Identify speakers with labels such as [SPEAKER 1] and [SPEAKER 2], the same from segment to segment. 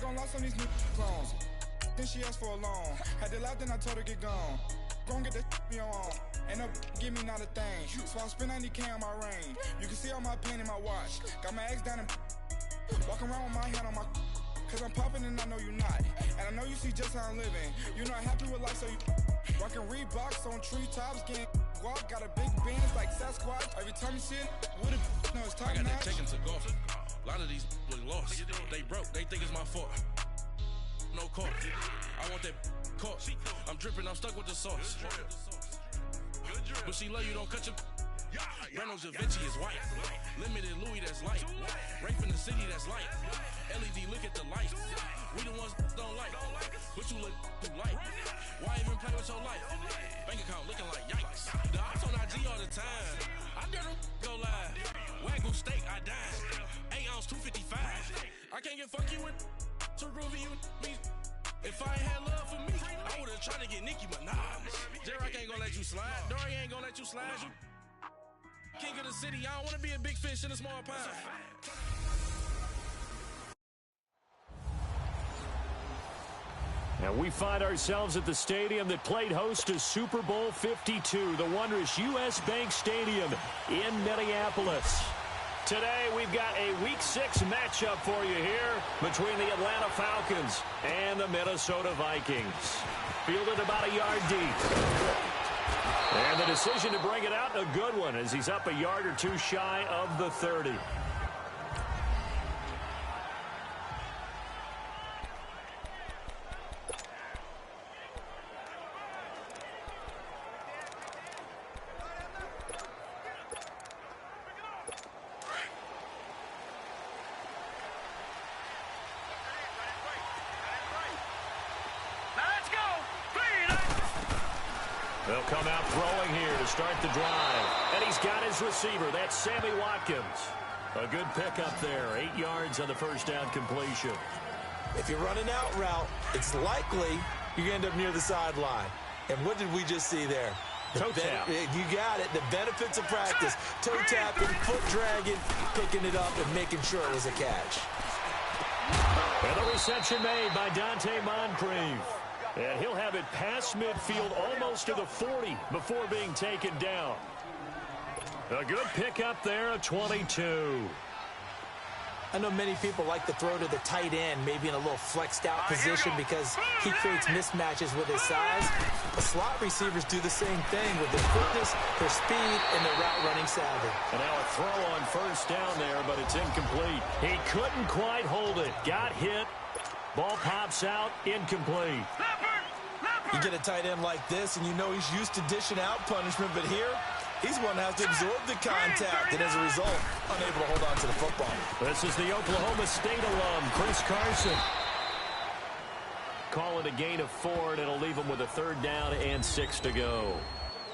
[SPEAKER 1] gon' lost on these new clones. Then she asked for a loan. Had to laugh, then I told her get gone. Gon' get that me on. Ain't no give me not a thing. So I spend 90K on my range. You can see all my pain in my watch. Got my ex down and walking around with my hand on my. Cause I'm popping and I know you not. And I know you see just how I'm living. You not happy with life, so you rockin' Reeboks on treetops, getting walk. Got a big Benz like Sasquatch. Every time you see it, with it, no, it's top
[SPEAKER 2] I got
[SPEAKER 1] notch.
[SPEAKER 2] that taken to golf. A lot of these look lost. They broke, they think it's my fault. No court. I want that court. I'm dripping, I'm stuck with the sauce. But she love you, don't cut your. Reynolds Da Vinci is white. Limited Louis, that's light. Rape in the city, that's light. LED, look at the light. We the ones don't like. But you look too light. Why even play with your life? Bank account looking like yikes. The ops on IG all the time. I dare them go live. Wagyu steak, I died. 8 ounce, 255. I can't get funky with too groovy you me. If I ain't had love for me, I would've tried to get Nicki Minaj. Derek ain't gonna let you slide. Dory ain't gonna let you slide. You king of the city. I don't wanna be a big fish in a small pond.
[SPEAKER 3] And we find ourselves at the stadium that played host to Super Bowl 52, the wondrous U.S. Bank Stadium in Minneapolis. Today, we've got a Week 6 matchup for you here between the Atlanta Falcons and the Minnesota Vikings. Fielded about a yard deep. And the decision to bring it out, a good one, as he's up a yard or two shy of the 30. They'll come out throwing here to start the drive. And he's got his receiver. That's Sammy Watkins. A good pickup there. 8 yards on the first down completion.
[SPEAKER 4] If you're running out route, it's likely you're going to end up near the sideline. And what did we just see there?
[SPEAKER 3] Toe tap.
[SPEAKER 4] You got it. The benefits of practice. Toe tapping, foot dragging, picking it up, and making sure it was a catch.
[SPEAKER 3] And the reception made by Dante Moncrief. And he'll have it past midfield almost to the 40 before being taken down. A good pickup there, a 22.
[SPEAKER 4] I know many people like to throw to the tight end, maybe in a little flexed out position because he creates mismatches with his size. The slot receivers do the same thing with their quickness, their speed, and their route running savvy.
[SPEAKER 3] And now a throw on first down there, but it's incomplete. He couldn't quite hold it. Got hit. Ball pops out, incomplete.
[SPEAKER 4] You get a tight end like this, and you know he's used to dishing out punishment, but here, he's one that has to absorb the contact, and as a result, unable to hold on to the football.
[SPEAKER 3] This is the Oklahoma State alum, Chris Carson. Call it a gain of 4, and it'll leave him with a 3rd down and 6 to go.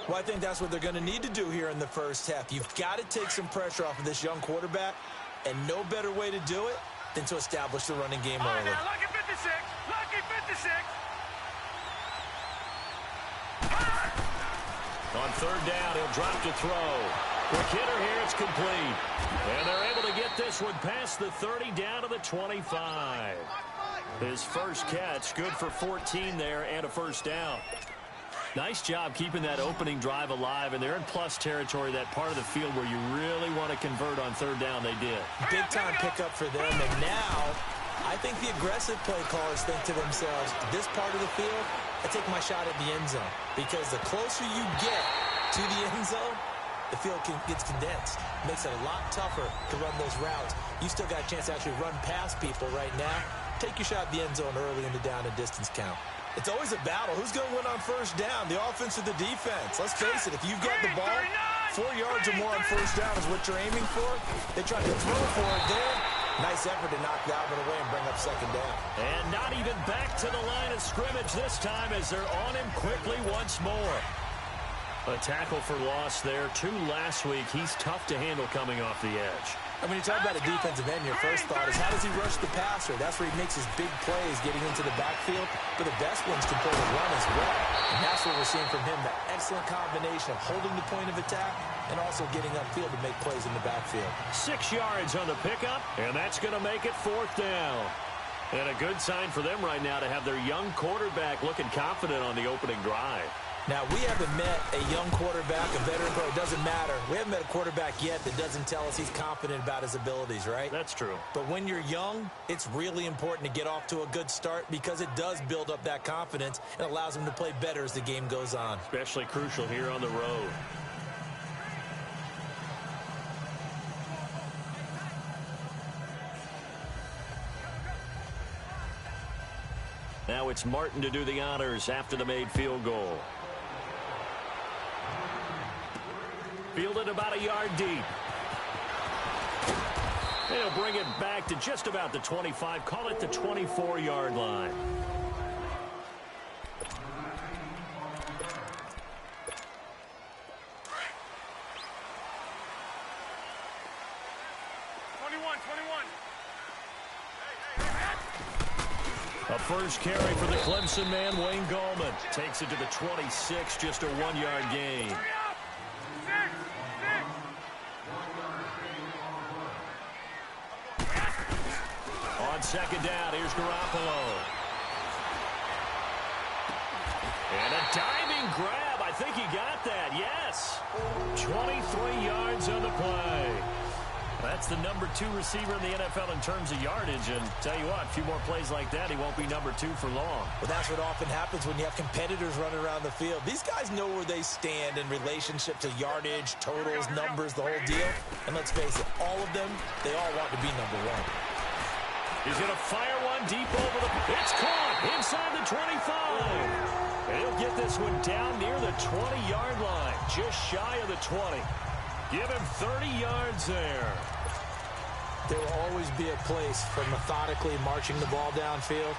[SPEAKER 4] Well, I think that's what they're going to need to do here in the first half. You've got to take some pressure off of this young quarterback, and no better way to do it than to establish the running game early.
[SPEAKER 5] Now, lucky 56, lucky 56.
[SPEAKER 3] On 3rd down, he'll drop to throw. Quick hitter here, it's complete. And they're able to get this one past the 30 down to the 25. His first catch, good for 14 there and a 1st down. Nice job keeping that opening drive alive, and they're in plus territory, that part of the field where you really want to convert on 3rd down. They did.
[SPEAKER 4] Big-time pickup for them, and now I think the aggressive play callers think to themselves, this part of the field, I take my shot at the end zone, because the closer you get to the end zone, the field gets condensed. Makes it a lot tougher to run those routes. You still got a chance to actually run past people right now. Take your shot at the end zone early in the down and distance count. It's always a battle. Who's going to win on 1st down, the offense or the defense? Let's face it, if you've got the ball, 4 yards or more on 1st down is what you're aiming for. They tried to throw for it there. Nice effort to knock that one away and bring up 2nd down.
[SPEAKER 3] And not even back to the line of scrimmage this time as they're on him quickly once more. A tackle for loss there. 2 last week. He's tough to handle coming off the edge.
[SPEAKER 4] And when you talk about a defensive end, your first thought is how does he rush the passer? That's where he makes his big plays getting into the backfield. But the best ones can play the run as well. And that's what we're seeing from him, that excellent combination of holding the point of attack and also getting upfield to make plays in the backfield.
[SPEAKER 3] 6 yards on the pickup, and that's going to make it 4th down. And a good sign for them right now to have their young quarterback looking confident on the opening drive.
[SPEAKER 4] Now, we haven't met a young quarterback, a veteran pro. It doesn't matter. We haven't met a quarterback yet that doesn't tell us he's confident about his abilities, right?
[SPEAKER 3] That's true.
[SPEAKER 4] But when you're young, it's really important to get off to a good start because it does build up that confidence and allows him to play better as the game goes on.
[SPEAKER 3] Especially crucial here on the road. Now it's Martin to do the honors after the made field goal. Fielded about a yard deep. He'll bring it back to just about the 25. Call it the 24-yard line. A first carry for the Clemson man, Wayne Gallman. Takes it to the 26, just a 1-yard gain. On second down, here's Garoppolo. And a diving grab. I think he got that, yes. 23 yards on the play. That's the number 2 receiver in the NFL in terms of yardage. And tell you what, a few more plays like that, he won't be number 2 for long.
[SPEAKER 4] Well, that's what often happens when you have competitors running around the field. These guys know where they stand in relationship to yardage, totals, numbers, the whole deal. And let's face it, all of them, they all want to be number 1.
[SPEAKER 3] He's going to fire one deep over the... It's caught inside the 25. And he'll get this one down near the 20-yard line, just shy of the 20. Give him 30 yards there.
[SPEAKER 4] There will always be a place for methodically marching the ball downfield.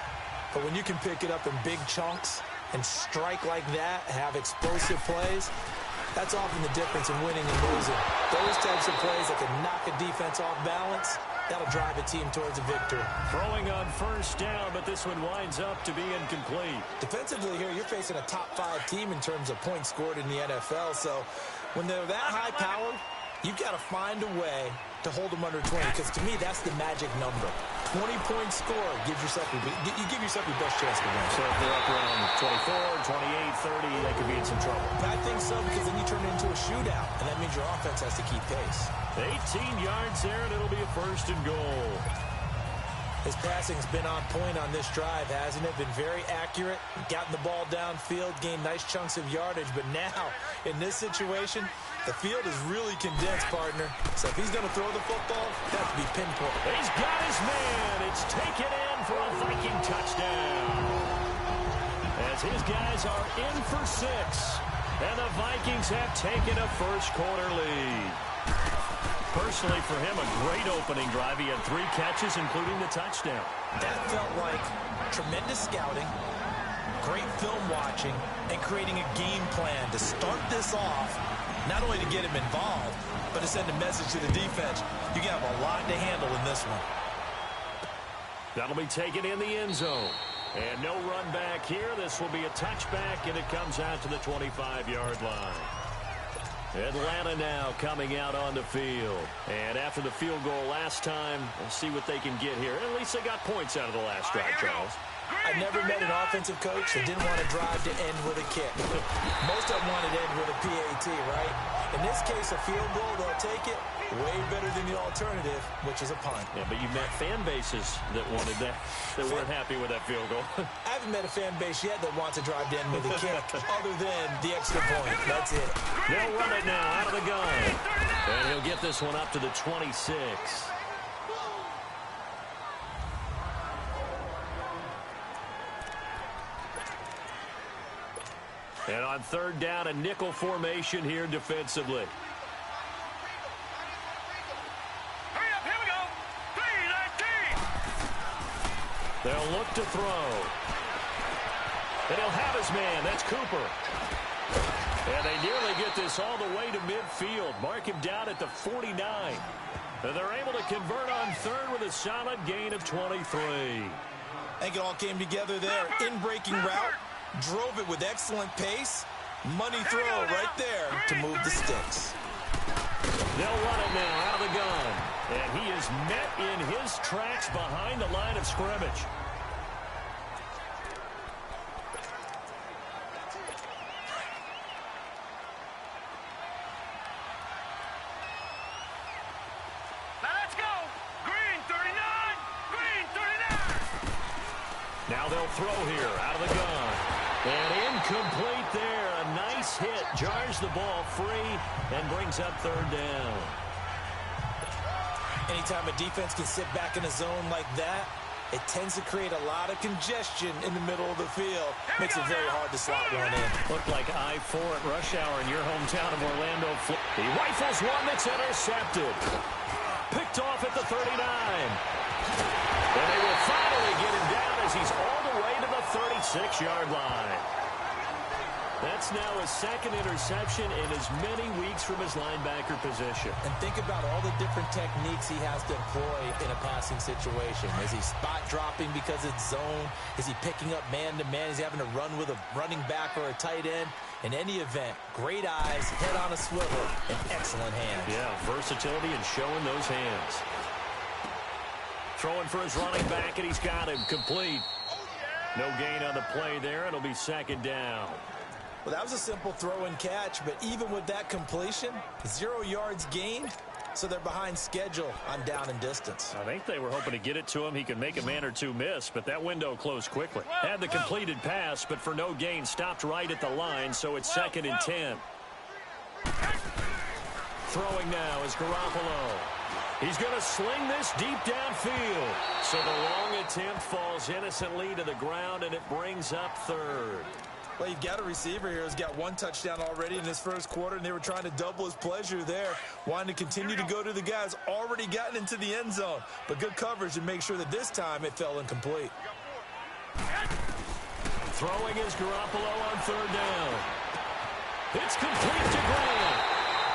[SPEAKER 4] But when you can pick it up in big chunks and strike like that, have explosive plays, that's often the difference in winning and losing. Those types of plays that can knock a defense off balance, that'll drive a team towards a victory.
[SPEAKER 3] Throwing on first down, but this one winds up to be incomplete.
[SPEAKER 4] Defensively here, you're facing a top-5 team in terms of points scored in the NFL. So when they're that high-powered, you've got to find a way to hold them under 20, because to me, that's the magic number. 20-point score gives yourself, you give yourself your best chance to win.
[SPEAKER 3] So if they're up around 24, 28, 30, they could be in some trouble.
[SPEAKER 4] I think so, because then you turn it into a shootout, and that means your offense has to keep pace.
[SPEAKER 3] 18 yards there, and it'll be a first and goal.
[SPEAKER 4] His passing's been on point on this drive, hasn't it? Been very accurate, gotten the ball downfield, gained nice chunks of yardage. But now, in this situation, the field is really condensed, partner. So if he's going to throw the football, that has to be pinpoint.
[SPEAKER 3] He's got his man. It's taken in for a Viking touchdown. As his guys are in for 6. And the Vikings have taken a first-quarter lead. Personally, for him, a great opening drive. He had 3 catches, including the touchdown.
[SPEAKER 4] That felt like tremendous scouting, great film watching, and creating a game plan to start this off, not only to get him involved, but to send a message to the defense. You have a lot to handle in this one.
[SPEAKER 3] That'll be taken in the end zone. And no run back here. This will be a touchback, and it comes out to the 25-yard line. Atlanta now coming out on the field. And after the field goal last time, we'll see what they can get here. At least they got points out of the last drive, Charles.
[SPEAKER 4] I never met an offensive coach that didn't want to drive to end with a kick. Most of them wanted to end with a PAT, right? In this case, a field goal, they'll take it. Way better than the alternative, which is a punt.
[SPEAKER 3] Yeah, but you met fan bases that wanted that, that weren't happy with that field goal.
[SPEAKER 4] I haven't met a fan base yet that wants to drive to end with a kick, other than the extra point. That's it.
[SPEAKER 3] They'll run it now out of the gun. And he'll get this one up to the 26. And on third down, a nickel formation here defensively.
[SPEAKER 5] Hurry up, here we go. 3-19.
[SPEAKER 3] They'll look to throw. And he'll have his man. That's Cooper. And they nearly get this all the way to midfield. Mark him down at the 49. And they're able to convert on third with a solid gain of 23.
[SPEAKER 4] I think it all came together there. In-breaking route. Drove it with excellent pace. Money throw right there to move the sticks.
[SPEAKER 3] They'll run it now out of the gun. And he is met in his tracks behind the line of scrimmage. Now they'll throw here out of the gun. And incomplete there. A nice hit. Jars the ball free and brings up third down.
[SPEAKER 4] Anytime a defense can sit back in a zone like that, it tends to create a lot of congestion in the middle of the field. Makes it very hard to slot one in.
[SPEAKER 3] Looked like I-4 at rush hour in your hometown of Orlando. He rifles one that's intercepted. Picked off at the 39. And they will finally get him down as he's all the way to the 36-yard line. That's now his second interception in as many weeks from his linebacker position.
[SPEAKER 4] And think about all the different techniques he has to employ in a passing situation. Is he spot dropping because it's zone? Is he picking up man-to-man? Is he having to run with a running back or a tight end? In any event, great eyes, head on a swivel, and excellent hands.
[SPEAKER 3] Yeah, versatility and showing those hands. Throwing for his running back, and he's got him complete. No gain on the play there. It'll be second down.
[SPEAKER 4] Well, that was a simple throw and catch, but even with that completion, 0 yards gained, so they're behind schedule on down and distance.
[SPEAKER 3] I think they were hoping to get it to him. He could make a man or two miss, but that window closed quickly. Had the completed pass, but for no gain, stopped right at the line, so it's second and 10. Throwing now is Garoppolo. He's going to sling this deep downfield. So the long attempt falls innocently to the ground, and it brings up third.
[SPEAKER 4] Well, you've got a receiver here who's got one touchdown already in his first quarter, and they were trying to double his pleasure there, wanting to continue to go to the guys already gotten into the end zone. But good coverage to make sure that this time it fell incomplete.
[SPEAKER 3] Throwing is Garoppolo on third down. It's complete to Grant.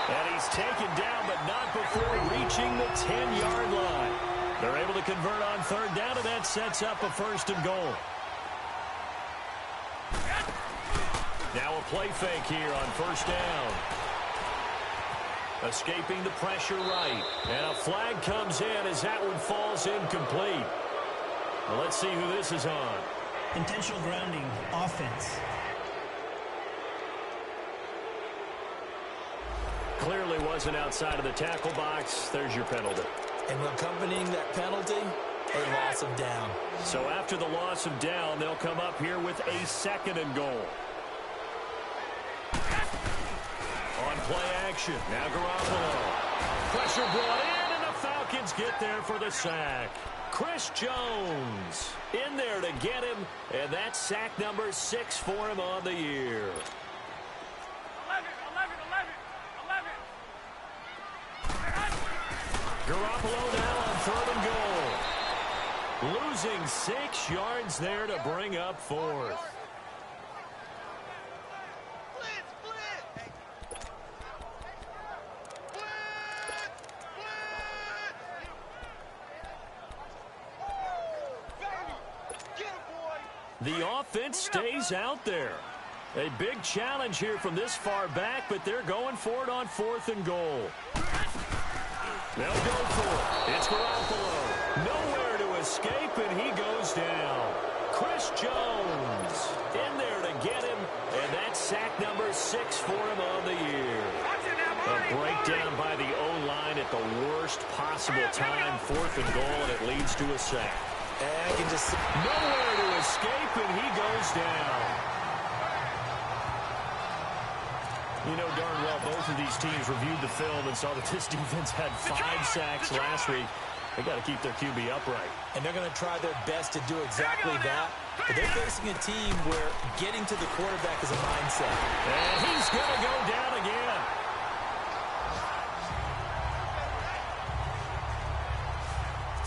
[SPEAKER 3] And he's taken down, but not before reaching the 10-yard line. They're able to convert on third down, and that sets up a first and goal. Now a play fake here on first down. Escaping the pressure right. And a flag comes in as that one falls incomplete. Well, let's see who this is on.
[SPEAKER 6] Intentional grounding, offense.
[SPEAKER 3] Clearly wasn't outside of the tackle box. There's your penalty.
[SPEAKER 4] And accompanying that penalty, a loss of down.
[SPEAKER 3] So after the loss of down, they'll come up here with a second and goal. On play action, now Garoppolo. Pressure brought in, and the Falcons get there for the sack. Chris Jones in there to get him, and that's sack number 6 for him on the year.
[SPEAKER 5] 11.
[SPEAKER 3] Garoppolo now on third and goal. Losing 6 yards there to bring up fourth. The offense stays out there. A big challenge here from this far back, but they're going for it on fourth and goal. They'll go for it. It's Garoppolo. Nowhere to escape, and he goes down. Chris Jones in there to get him, and that's sack number 6 for him on the year. A breakdown by the O-line at the worst possible time. Fourth and goal, and it leads to a sack.
[SPEAKER 4] And can just
[SPEAKER 3] nowhere to escape, and he goes down. You know darn well both of these teams reviewed the film and saw that this defense had 5 sacks last week. They got to keep their QB upright.
[SPEAKER 4] And they're going to try their best to do exactly that. But they're facing a team where getting to the quarterback is a mindset.
[SPEAKER 3] And he's going to go down again.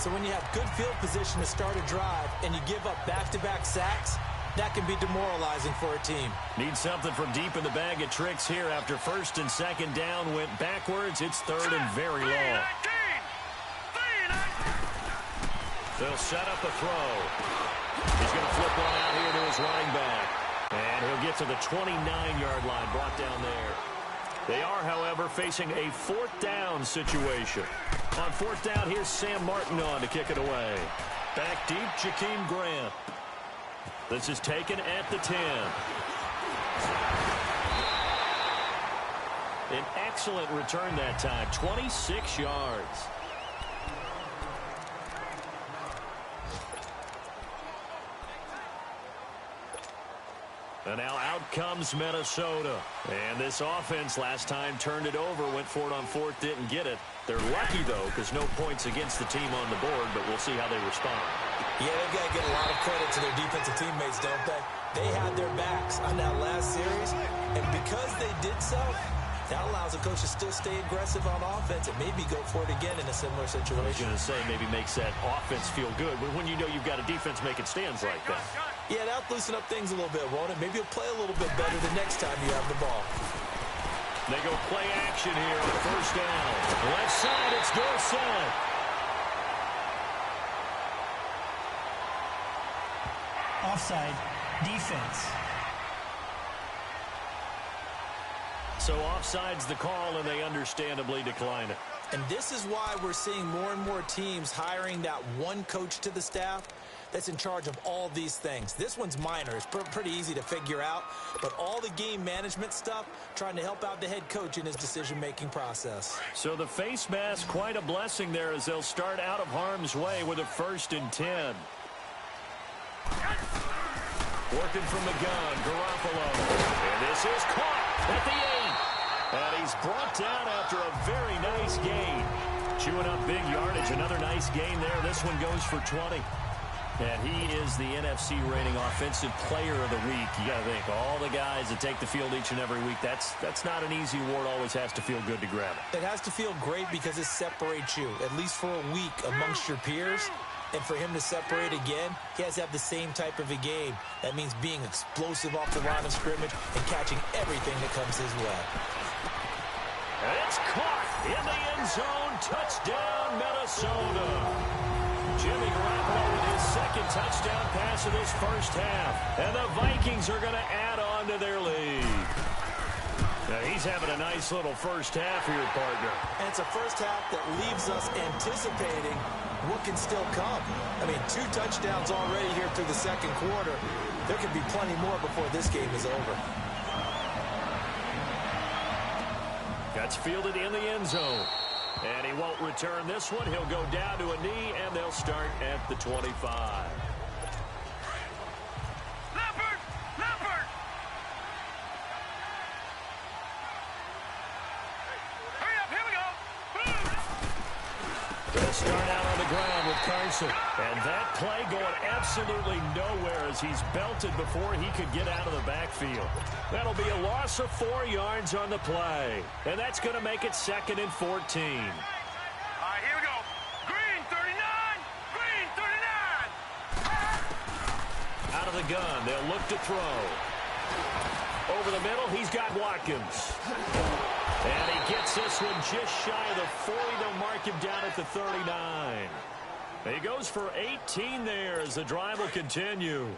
[SPEAKER 4] So when you have good field position to start a drive and you give up back-to-back sacks, that can be demoralizing for a team.
[SPEAKER 3] Need something from deep in the bag of tricks here after first and second down went backwards. It's third and very long. They'll set up a throw. He's going to flip one out here to his running back. And he'll get to the 29-yard line, brought down there. They are, however, facing a fourth down situation. On fourth down, here's Sam Martin on to kick it away. Back deep, Jakeem Grant. This is taken at the 10. An excellent return that time, 26 yards. And now out comes Minnesota. And this offense last time turned it over, went for it on fourth, didn't get it. They're lucky, though, because no points against the team on the board, but we'll see how they respond.
[SPEAKER 4] Yeah, they've got to get a lot of credit to their defensive teammates, don't they? They had their backs on that last series, and because they did so, that allows the coach to still stay aggressive on offense and maybe go for it again in a similar situation.
[SPEAKER 3] I was going to say maybe makes that offense feel good, but when you know you've got a defense making stands like that.
[SPEAKER 4] Yeah, that'll loosen up things a little bit, won't it? Maybe you'll play a little bit better the next time you have the ball.
[SPEAKER 3] They go play action here on first down. Left side, it's Dorsett.
[SPEAKER 6] Offside, defense.
[SPEAKER 3] So offside's the call, and they understandably decline it.
[SPEAKER 4] And this is why we're seeing more and more teams hiring that one coach to the staff that's in charge of all these things. This one's minor. It's pretty easy to figure out. But all the game management stuff, trying to help out the head coach in his decision-making process.
[SPEAKER 3] So the face mask, quite a blessing there as they'll start out of harm's way with a 1st and 10. Working from the gun, Garoppolo. And this is caught at the 8. And he's brought down after a very nice gain. Chewing up big yardage. Another nice gain there. This one goes for 20. And he is the NFC rating offensive player of the week. You got to think, all the guys that take the field each and every week, that's not an easy award. Always has to feel good to grab it.
[SPEAKER 4] It has to feel great because it separates you, at least for a week, amongst your peers. And for him to separate again, he has to have the same type of a game. That means being explosive off the line of scrimmage and catching everything that comes his way.
[SPEAKER 3] And it's caught in the end zone. Touchdown, Minnesota. Jimmy Garoppolo with his 2nd touchdown pass of this first half. And the Vikings are going to add on to their lead. Now he's having a nice little first half here, partner.
[SPEAKER 4] And it's a first half that leaves us anticipating what can still come. I mean, 2 touchdowns already here through the 2nd quarter. There could be plenty more before this game is over.
[SPEAKER 3] That's fielded in the end zone. And he won't return this one. He'll go down to a knee, and they'll start at the 25.
[SPEAKER 5] Leopard! Leopard! Hurry up, here we go!
[SPEAKER 3] They'll start out on the ground with Carson. And that play going absolutely nowhere as he's belted before he could get out of the backfield. That'll be a loss of 4 yards on the play. And that's going to make it 2nd and 14.
[SPEAKER 5] All right, here we go. Green 39! Green 39!
[SPEAKER 3] Out of the gun, they'll look to throw. Over the middle, he's got Watkins. And he gets this one just shy of the 40. They'll mark him down at the 39. He goes for 18 there as the drive will continue.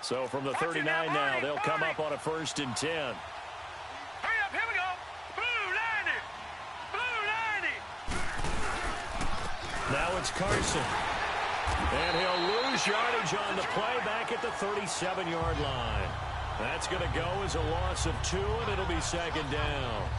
[SPEAKER 3] So from the 39 now, they'll come up on a 1st and 10.
[SPEAKER 5] Hurry up, here we go. Blue 90! Blue 90!
[SPEAKER 3] Now it's Carson. And he'll lose yardage on the play back at the 37-yard line. That's going to go as a loss of 2, and it'll be 2nd down.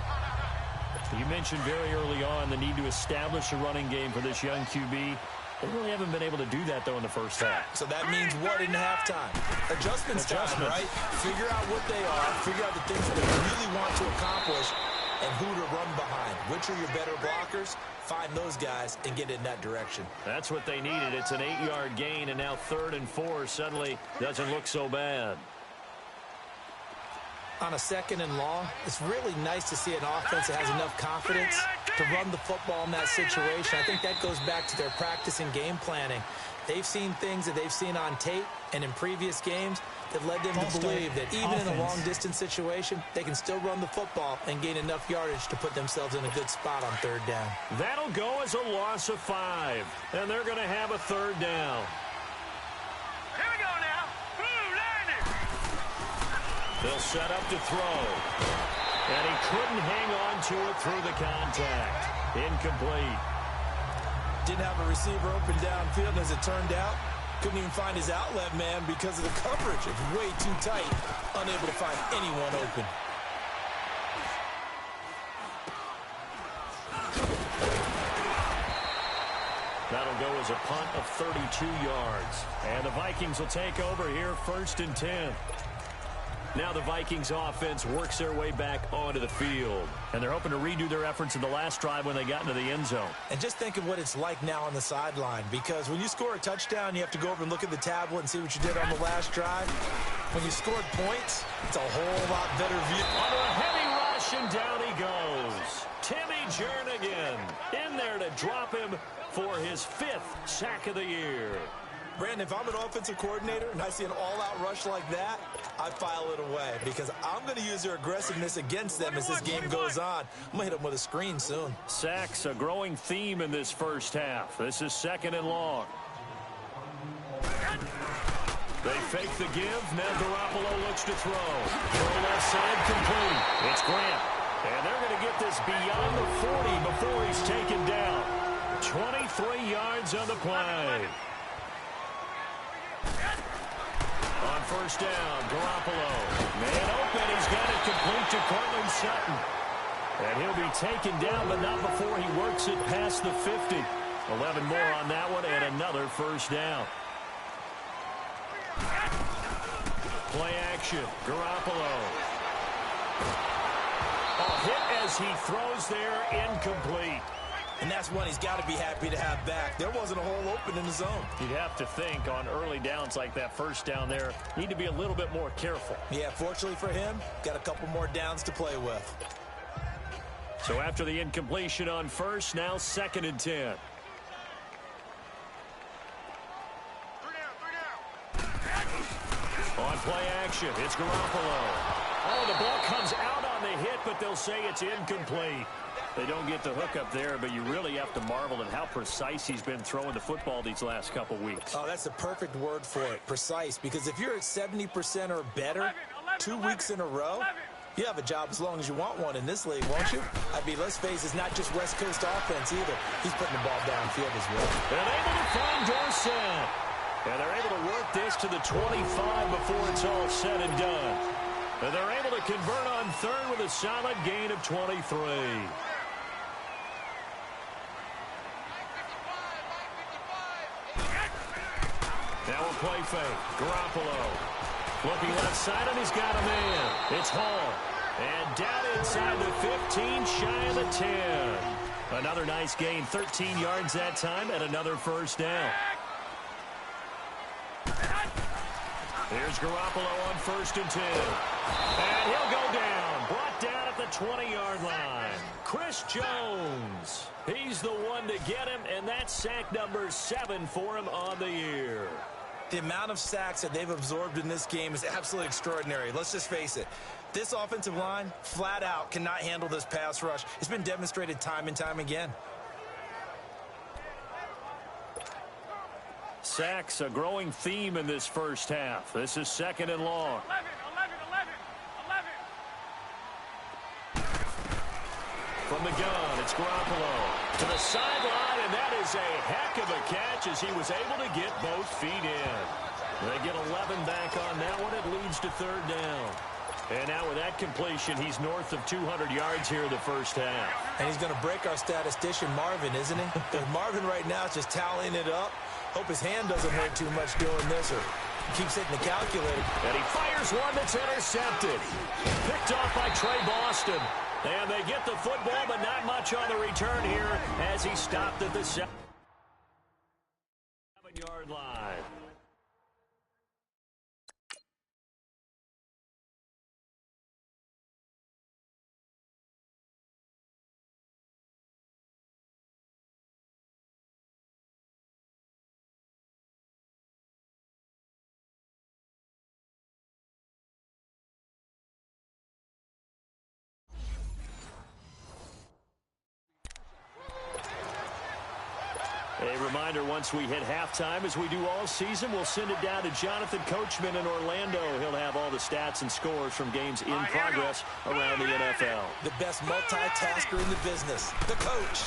[SPEAKER 3] You mentioned very early on the need to establish a running game for this young QB. They really haven't been able to do that, though, in the first half.
[SPEAKER 4] So that means what in halftime? Adjustments time, right? Figure out what they are, figure out the things that they really want to accomplish, and who to run behind. Which are your better blockers? Find those guys and get in that direction.
[SPEAKER 3] That's what they needed. It's an 8-yard gain, and now 3rd and 4 suddenly doesn't look so bad.
[SPEAKER 4] On a 2nd and long, it's really nice to see an offense that has enough confidence to run the football in that situation. I think that goes back to their practice and game planning. They've seen things that they've seen on tape and in previous games that led them to believe that even in a long-distance situation, they can still run the football and gain enough yardage to put themselves in a good spot on 3rd down.
[SPEAKER 3] That'll go as a loss of 5, and they're going to have a 3rd down.
[SPEAKER 5] Here we go now. Blue 90!
[SPEAKER 3] They'll set up to throw. And he couldn't hang on to it through the contact. Incomplete.
[SPEAKER 4] Didn't have a receiver open downfield, and as it turned out, couldn't even find his outlet man because of the coverage. It's way too tight, unable to find anyone open.
[SPEAKER 3] That'll go as a punt of 32 yards. And the Vikings will take over here 1st and 10. Now the Vikings offense works their way back onto the field. And they're hoping to redo their efforts in the last drive when they got into the end zone.
[SPEAKER 4] And just think of what it's like now on the sideline, because when you score a touchdown, you have to go over and look at the tablet and see what you did on the last drive. When you scored points, it's a whole lot better view.
[SPEAKER 3] Under a heavy rush, and down he goes. Timmy Jernigan in there to drop him for his 5th sack of the year.
[SPEAKER 4] Brandon, if I'm an offensive coordinator and I see an all-out rush like that, I file it away because I'm going to use their aggressiveness against them as this game goes on. I'm going to hit them with a screen soon.
[SPEAKER 3] Sacks, a growing theme in this first half. This is 2nd and long. They fake the give. Now Garoppolo looks to throw. Throw left side complete. It's Grant. And they're going to get this beyond the 40 before he's taken down. 23 yards on the play. On first down, Garoppolo. Man open, he's got it complete to Cortland Sutton. And he'll be taken down, but not before he works it past the 50. 11 more on that one, and another first down. Play action, Garoppolo. A hit as he throws there, incomplete.
[SPEAKER 4] And that's one he's got to be happy to have back. There wasn't a hole open in the zone.
[SPEAKER 3] You'd have to think on early downs like that first down there, need to be a little bit more careful.
[SPEAKER 4] Yeah, fortunately for him, got a couple more downs to play with.
[SPEAKER 3] So after the incompletion on first, now 2nd and 10. On play action, it's Garoppolo. Oh, the ball comes out on the hit, but they'll say it's incomplete. They don't get the hook up there, but you really have to marvel at how precise he's been throwing the football these last couple weeks.
[SPEAKER 4] Oh, that's the perfect word for it, precise, because if you're at 70% or better 2 weeks in a row, you have a job as long as you want one in this league, won't you? I mean, let's face it, it's not just West Coast offense either. He's putting the ball downfield as well.
[SPEAKER 3] And able to find Dorsett. And they're able to work this to the 25 before it's all said and done. And they're able to convert on 3rd with a solid gain of 23. Now a play fake. Garoppolo looking left side, and he's got a man. It's Hall. And down inside the 15, shy of the 10. Another nice gain, 13 yards that time, and another first down. Here's Garoppolo on 1st and 10. And he'll go down. Brought down at the 20-yard line. Chris Jones. He's the one to get him, and that's sack number 7 for him on the year.
[SPEAKER 4] The amount of sacks that they've absorbed in this game is absolutely extraordinary. Let's just face it. This offensive line, flat out, cannot handle this pass rush. It's been demonstrated time and time again.
[SPEAKER 3] Sacks, a growing theme in this first half. This is 2nd and long.
[SPEAKER 5] 11.
[SPEAKER 3] From the gun, it's Garoppolo to the sideline, and that is a heck of a catch as he was able to get both feet in. They get 11 back on that one. It leads to 3rd down. And now with that completion, he's north of 200 yards here in the first half.
[SPEAKER 4] And he's going to break our statistician, Marvin, isn't he? Because Marvin right now is just tallying it up. Hope his hand doesn't hurt too much doing this, or keeps hitting the calculator.
[SPEAKER 3] And he fires one that's intercepted. Picked off by Trey Boston. And they get the football, but not much on the return here as he stopped at the 7-yard line. A reminder, once we hit halftime, as we do all season, we'll send it down to Jonathan Coachman in Orlando. He'll have all the stats and scores from games in progress around the NFL.
[SPEAKER 4] The best multitasker in the business, the coach.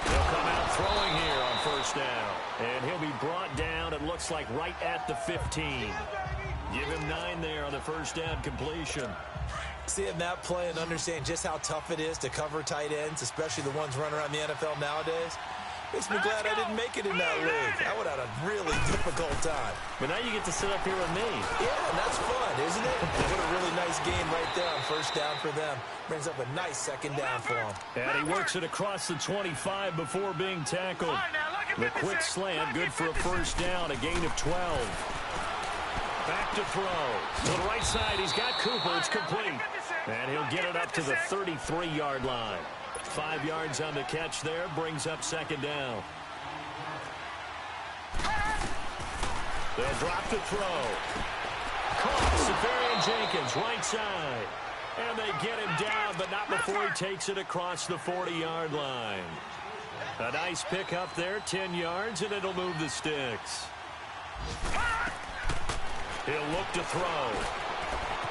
[SPEAKER 3] He'll come out throwing here on first down. And he'll be brought down, it looks like, right at the 15. Give him 9 there on the first down completion.
[SPEAKER 4] Seeing that play and understand just how tough it is to cover tight ends, especially the ones running around the NFL nowadays. Makes me glad I didn't make it in that league. I would have had a really difficult time.
[SPEAKER 3] But now you get to sit up here with me.
[SPEAKER 4] Yeah, and that's fun, isn't it? And what a really nice gain right there on first down for them. Brings up a nice second down for them.
[SPEAKER 3] And he works it across the 25 before being tackled. The quick slant, good for a first down, a gain of 12. Back to throw. To the right side, he's got Cooper. It's complete. And he'll get it up to the 33-yard line. 5 yards on the catch there, brings up second down. They'll drop to throw. Caught, Safarian Jenkins, right side. And they get him down, but not before he takes it across the 40-yard line. A nice pick up there, 10 yards, and it'll move the sticks. He'll look to throw.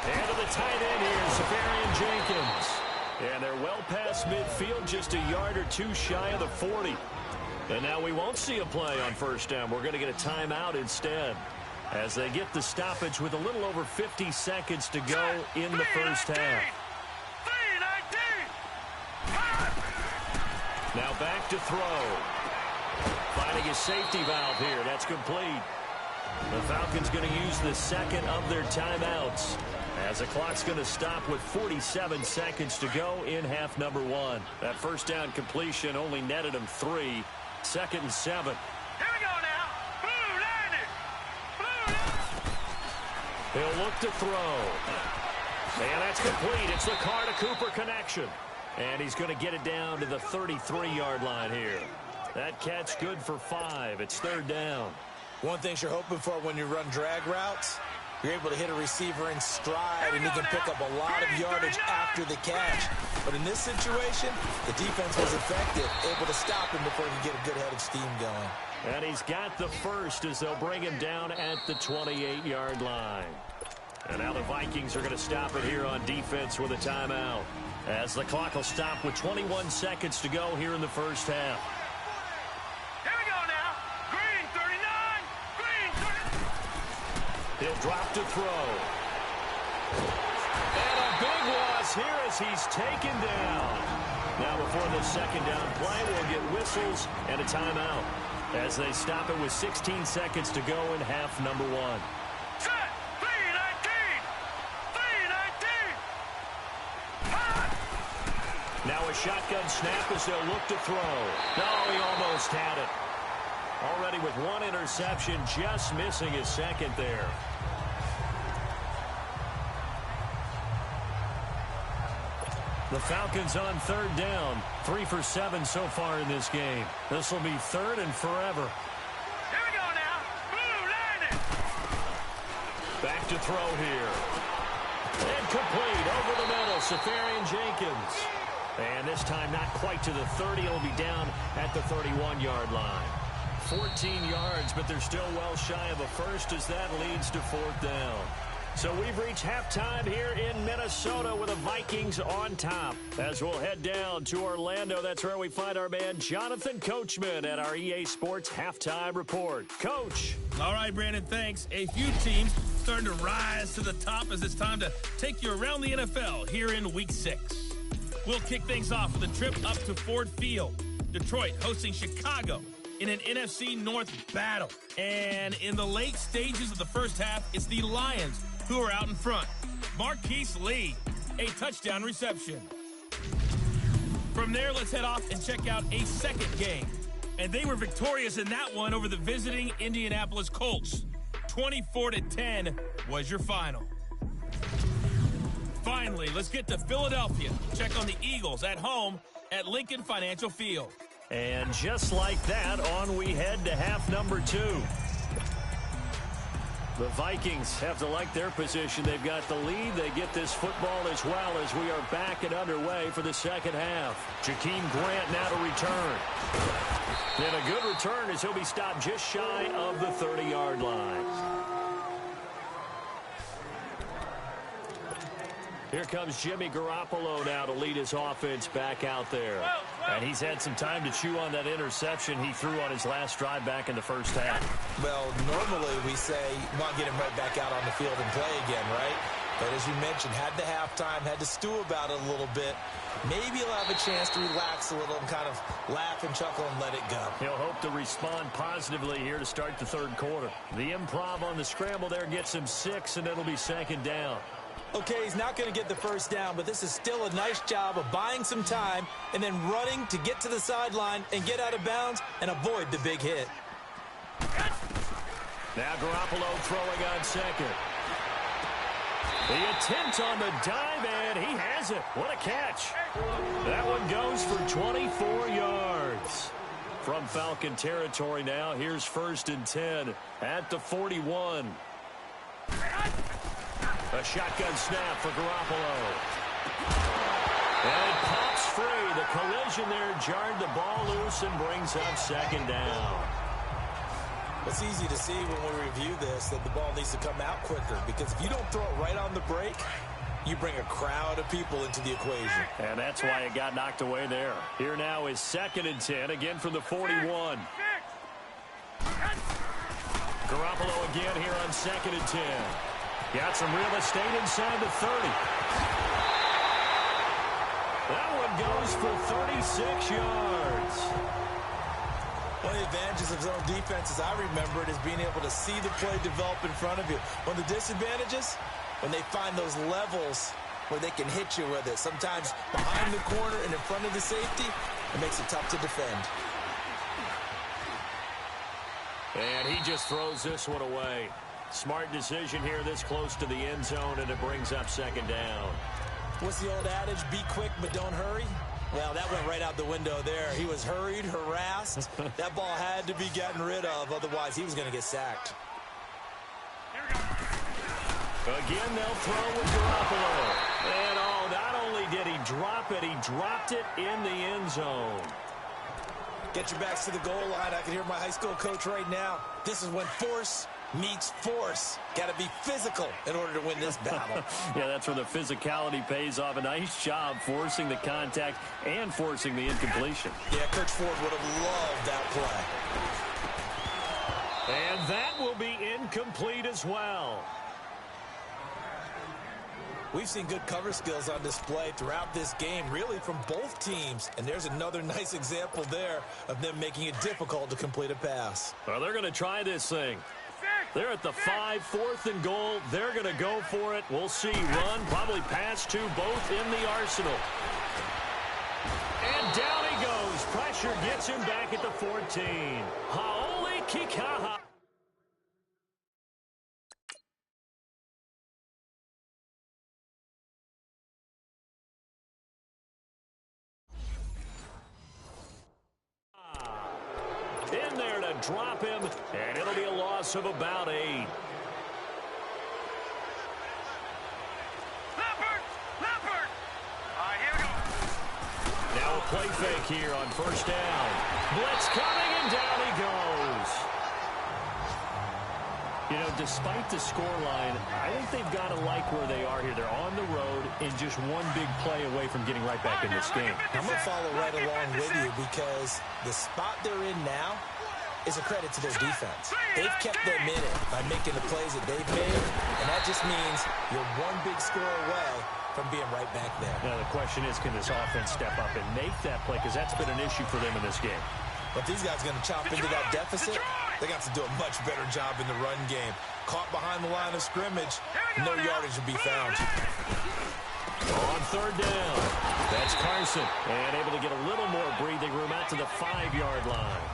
[SPEAKER 3] And to the tight end here, Safarian Jenkins. And they're well past midfield, just a yard or two shy of the 40. And now we won't see a play on first down. We're going to get a timeout instead as they get the stoppage with a little over 50 seconds to go in the first half. Now back to throw. Finding a safety valve here. That's complete. The Falcons going to use the second of their timeouts as the clock's going to stop with 47 seconds to go in half number one. That first down completion only netted him 3. 2nd and 7.
[SPEAKER 5] Here we go now. Blue landed.
[SPEAKER 3] He'll look to throw. And that's complete. It's the Carr to Cooper connection. And he's going to get it down to the 33-yard line here. That catch good for 5. It's 3rd down.
[SPEAKER 4] One thing you're hoping for when you run drag routes, you're able to hit a receiver in stride, and he can pick up a lot of yardage after the catch. But in this situation, the defense was effective, able to stop him before he could get a good head of steam going.
[SPEAKER 3] And he's got the first as they'll bring him down at the 28-yard line. And now the Vikings are going to stop it here on defense with a timeout, as the clock will stop with 21 seconds to go here in the first half. He'll drop to throw. And a big loss here as he's taken down. Now before the second down play, we'll get whistles and a timeout as they stop it with 16 seconds to go in half number one.
[SPEAKER 5] Set! 3-19!
[SPEAKER 3] Now a shotgun snap as they'll look to throw. No, he almost had it. Already with one interception, just missing his second there. The Falcons on 3rd down. 3 for 7 so far in this game. This will be 3rd and forever.
[SPEAKER 5] Here we go now. Blue landed.
[SPEAKER 3] Back to throw here. And complete over the middle. Safarian Jenkins. And this time not quite to the 30. It'll be down at the 31-yard line. 14 yards, but they're still well shy of a first as that leads to 4th down. So we've reached halftime here in Minnesota with the Vikings on top. As we'll head down to Orlando, that's where we find our man Jonathan Coachman at our EA Sports Halftime Report. Coach.
[SPEAKER 7] All right, Brandon, thanks. A few teams starting to rise to the top as it's time to take you around the NFL here in Week 6. We'll kick things off with a trip up to Ford Field. Detroit hosting Chicago in an NFC North battle. And in the late stages of the first half, it's the Lions who are out in front. Marquise Lee, a touchdown reception. From there, let's head off and check out a second game. And they were victorious in that one over the visiting Indianapolis Colts. 24-10 was your final. Finally, let's get to Philadelphia. Check on the Eagles at home at Lincoln Financial Field.
[SPEAKER 3] And just like that, on we head to half number 2. The Vikings have to like their position. They've got the lead. They get this football as well as we are back and underway for the second half. Jakeem Grant now to return. And a good return as he'll be stopped just shy of the 30-yard line. Here comes Jimmy Garoppolo now to lead his offense back out there. And he's had some time to chew on that interception he threw on his last drive back in the first half.
[SPEAKER 4] Well, normally we say, well, get him right back out on the field and play again, right? But as you mentioned, had the halftime, had to stew about it a little bit. Maybe he'll have a chance to relax a little and kind of laugh and chuckle and let it go.
[SPEAKER 3] He'll hope to respond positively here to start the third quarter. The improv on the scramble there gets him 6, and it'll be second down.
[SPEAKER 4] Okay, he's not going to get the first down, but this is still a nice job of buying some time and then running to get to the sideline and get out of bounds and avoid the big hit.
[SPEAKER 3] Now Garoppolo throwing on second. The attempt on the dive, and he has it. What a catch. That one goes for 24 yards. From Falcon territory now, here's 1st and 10 at the 41. A shotgun snap for Garoppolo. And it pops free. The collision there jarred the ball loose and brings up second down.
[SPEAKER 4] It's easy to see when we review this that the ball needs to come out quicker, because if you don't throw it right on the break, you bring a crowd of people into the equation.
[SPEAKER 3] And that's why it got knocked away there. Here now is 2nd and 10, again from the 41. Garoppolo again here on 2nd and 10. Got some real estate inside the 30. That one goes for 36 yards.
[SPEAKER 4] One of the advantages of zone defense, as I remember it, is being able to see the play develop in front of you. One of the disadvantages, when they find those levels where they can hit you with it. Sometimes behind the corner and in front of the safety, it makes it tough to defend.
[SPEAKER 3] And he just throws this one away. Smart decision here this close to the end zone, and it brings up second down.
[SPEAKER 4] What's the old adage? Be quick, but don't hurry. Well, that went right out the window there. He was hurried, harassed. That ball had to be gotten rid of, otherwise he was going to get sacked.
[SPEAKER 3] Again, they'll throw with Garoppolo. And not only did he drop it, he dropped it in the end zone.
[SPEAKER 4] Get your backs to the goal line. I can hear my high school coach right now. This is when force meets force. Got to be physical in order to win this battle.
[SPEAKER 3] Yeah, that's where the physicality pays off. A nice job forcing the contact and forcing the incompletion.
[SPEAKER 4] Yeah, Coach Ford would have loved that play.
[SPEAKER 3] And that will be incomplete as well.
[SPEAKER 4] We've seen good cover skills on display throughout this game, really from both teams. And there's another nice example there of them making it difficult to complete a pass.
[SPEAKER 3] Well, they're going to try this thing. They're at the 5, 4th and goal. They're going to go for it. We'll see. Run, probably pass to both in the arsenal. And down he goes. Pressure gets him back at the 14. Haole Kikaha. In there to drop him, and it'll be a loss of about 8.
[SPEAKER 5] Leopard! Here we go.
[SPEAKER 3] Now a play fake here on 1st down. Blitz coming, and down he goes. You know, despite the scoreline, I think they've got to like where they are here. They're on the road and just one big play away from getting right back in this game.
[SPEAKER 4] I'm going to follow right along with you, because the spot they're in now is a credit to their defense. They've kept them in it by making the plays that they've made, and that just means you're one big score away from being right back there.
[SPEAKER 3] Now, the question is, can this offense step up and make that play? Because that's been an issue for them in this game.
[SPEAKER 4] But these guys are going to chop into that deficit. They got to do a much better job in the run game. Caught behind the line of scrimmage, no yardage will be found.
[SPEAKER 3] On 3rd down, that's Carson. And able to get a little more breathing room out to the 5-yard line.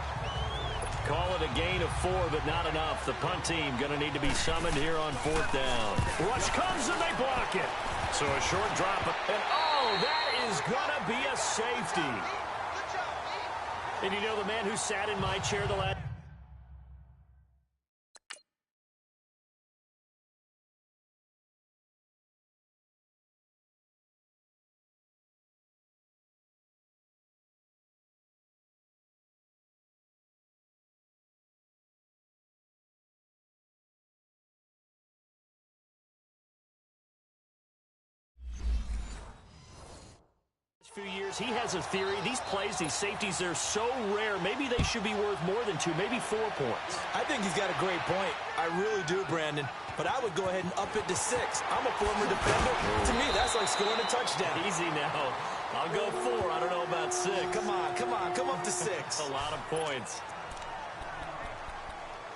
[SPEAKER 3] Call it a gain of 4, but not enough. The punt team going to need to be summoned here on 4th down. Rush comes and they block it. So a short drop. And that is going to be a safety. And you know, the man who sat in my chair the last... few years, he has a theory. These plays, these safeties, they're so rare. Maybe they should be worth more than 2, maybe 4 points.
[SPEAKER 4] I think he's got a great point. I really do, Brandon. But I would go ahead and up it to 6. I'm a former defender. To me, that's like scoring a touchdown.
[SPEAKER 3] Easy now. I'll go 4. I don't know about 6.
[SPEAKER 4] Come on. Come up to 6.
[SPEAKER 3] A lot of points.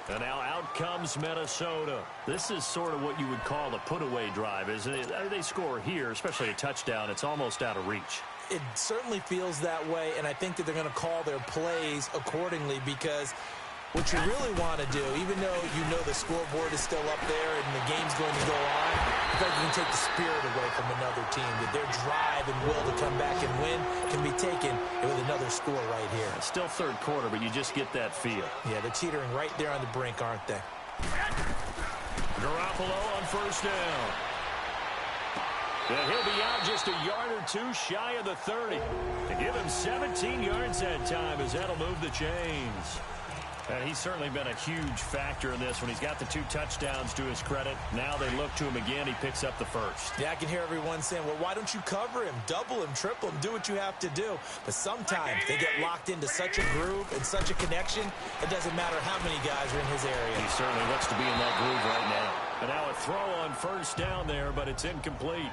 [SPEAKER 3] And now out comes Minnesota. This is sort of what you would call a put-away drive, isn't it? They score here, especially a touchdown. It's almost out of reach.
[SPEAKER 4] It certainly feels that way, and I think that they're going to call their plays accordingly because what you really want to do, even though you know the scoreboard is still up there and the game's going to go on, I think you can take the spirit away from another team, that their drive and will to come back and win can be taken with another score right here.
[SPEAKER 3] It's still third quarter, but you just get that feel.
[SPEAKER 4] Yeah, they're teetering right there on the brink, aren't they?
[SPEAKER 3] Garoppolo on first down. And he'll be out just a yard or 2 shy of the 30. To give him 17 yards that time as that'll move the chains. And he's certainly been a huge factor in this when he's got the 2 touchdowns to his credit. Now they look to him again. He picks up the first.
[SPEAKER 4] Yeah, I can hear everyone saying, well, why don't you cover him, double him, triple him, do what you have to do. But sometimes they get locked into such a groove and such a connection, it doesn't matter how many guys are in his area.
[SPEAKER 3] He certainly looks to be in that groove right now. And now a throw on first down there, but it's incomplete.